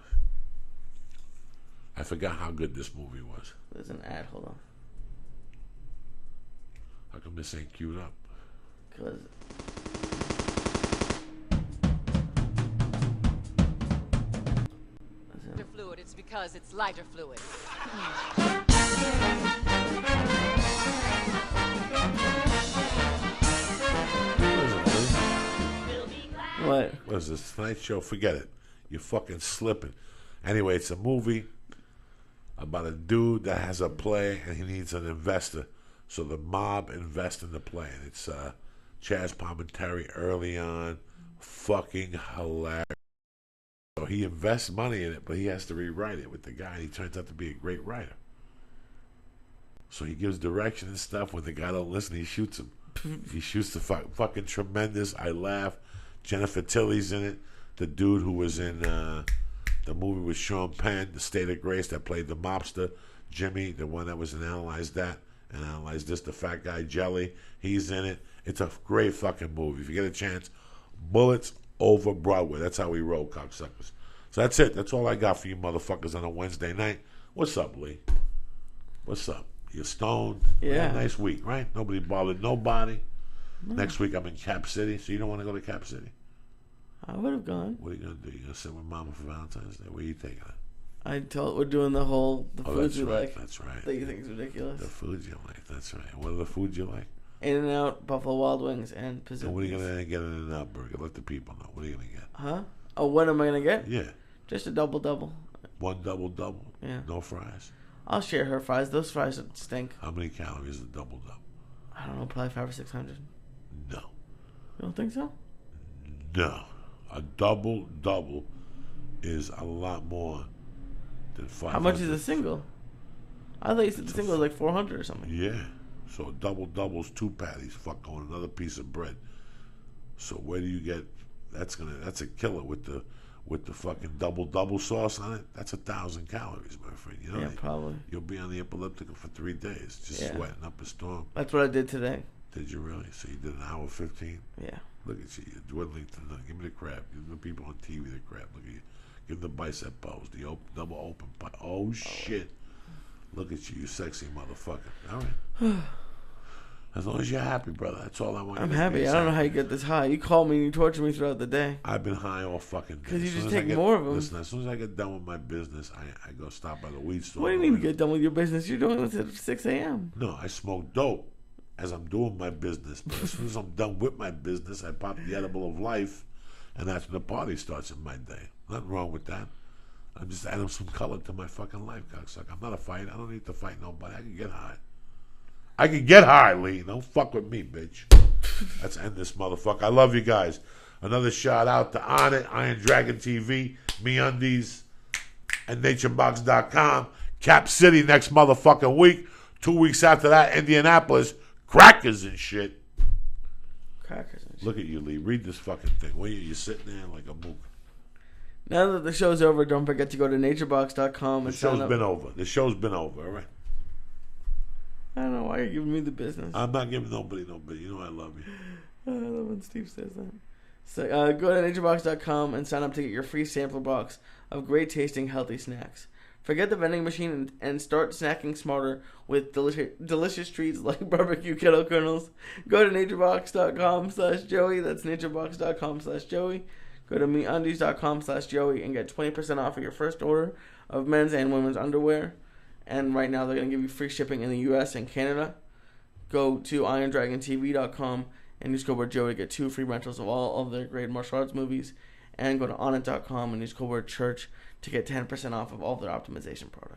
I forgot how good this movie was. There's an ad. Hold on. How come this ain't queued up? Because... fluid, it's because it's lighter fluid. What? What is this? Tonight Show? Forget it. You're fucking slipping. Anyway, it's a movie about a dude that has a play and he needs an investor. So the mob invest in the play. And it's Chaz Palminteri early on. Fucking hilarious. So he invests money in it, but he has to rewrite it with the guy, and he turns out to be a great writer. So he gives direction and stuff. When the guy don't listen, he shoots him. He shoots the fucking tremendous. I laugh. Jennifer Tilly's in it. The dude who was in the movie with Sean Penn, The State of Grace, that played the mobster, Jimmy, the one that was in Analyze That and Analyze This, the fat guy Jelly, he's in it. It's a great fucking movie. If you get a chance, Bullets Over Broadway. That's how we roll, cocksuckers. So that's it. That's all I got for you motherfuckers on a Wednesday night. What's up, Lee? What's up? You're stoned? Yeah. Nice week, right? Nobody bothered nobody. Next week I'm in Cap City, so you don't want to go to Cap City? I would have gone. What are you going to do? You going to sit with Mama for Valentine's Day? Where are you taking her? I told we're doing the foods you like. That's right. That you think is ridiculous. The foods you like. That's right. What are the foods you like? In-N-Out, Buffalo Wild Wings, and Pacific. And what are you going to get in an In-N-Out burger? Let the people know. What are you going to get? Huh? Oh, what am I going to get? Yeah. Just a double-double. One double-double? Yeah. No fries? I'll share her fries. Those fries stink. How many calories is a double-double? I don't know, probably 500 or 600. No. You don't think so? No. A double-double is a lot more than 500. How much is a single? I thought you said the single was like 400 or something. Yeah. So a double-double's 2 patties. Fuck, on another piece of bread. So where do you get? That's a killer with the fucking double sauce on it. That's 1,000 calories, my friend. You know. Yeah, probably. You'll be on the elliptical for 3 days, just sweating up a storm. That's what I did today. Did you really? So you did an hour 15? Yeah. Look at you. You're dwindling to nothing. Give me the crab. Give the people on TV the crab. Look at you. Give them the bicep pose. The double open pie. Oh, shit. Look at you. You sexy motherfucker. All right. As long as you're happy, brother. That's all I want. I'm happy. I don't know how you get this high. You call me and you torture me throughout the day. I've been high all fucking day. Because you just take more of them. Listen, as soon as I get done with my business, I go stop by the weed store. What do you mean you get done with your business? You're doing this at 6 a.m. No, I smoke dope as I'm doing my business. But as soon as I'm done with my business, I pop the edible of life, and that's when the party starts in my day. Nothing wrong with that. I'm just adding some color to my fucking life, cocksucker. I'm not a fighter. I don't need to fight nobody. I can get high. I can get high, Lee. Don't fuck with me, bitch. Let's end this motherfucker. I love you guys. Another shout out to On It, Iron Dragon TV, MeUndies, and NatureBox.com. Cap City next motherfucking week. 2 weeks after that, Indianapolis. Crackers and shit. Crackers and shit. Look at you, Lee. Read this fucking thing. Where you're sitting there like a mook. Now that the show's over, don't forget to go to naturebox.com and sign up. The show's been over, all right? I don't know why you're giving me the business. I'm not giving nobody no business. You know I love you. I love when Steve says that. So go to naturebox.com and sign up to get your free sampler box of great tasting healthy snacks. Forget the vending machine and start snacking smarter with delicious treats like barbecue kettle kernels. Go to naturebox.com/Joey. That's naturebox.com/Joey. Go to MeUndies.com/Joey and get 20% off of your first order of men's and women's underwear. And right now they're going to give you free shipping in the U.S. and Canada. Go to IronDragonTV.com and use code word Joey to get 2 free rentals of all of their great martial arts movies. And go to Onnit.com and use code word Church to get 10% off of all their optimization products.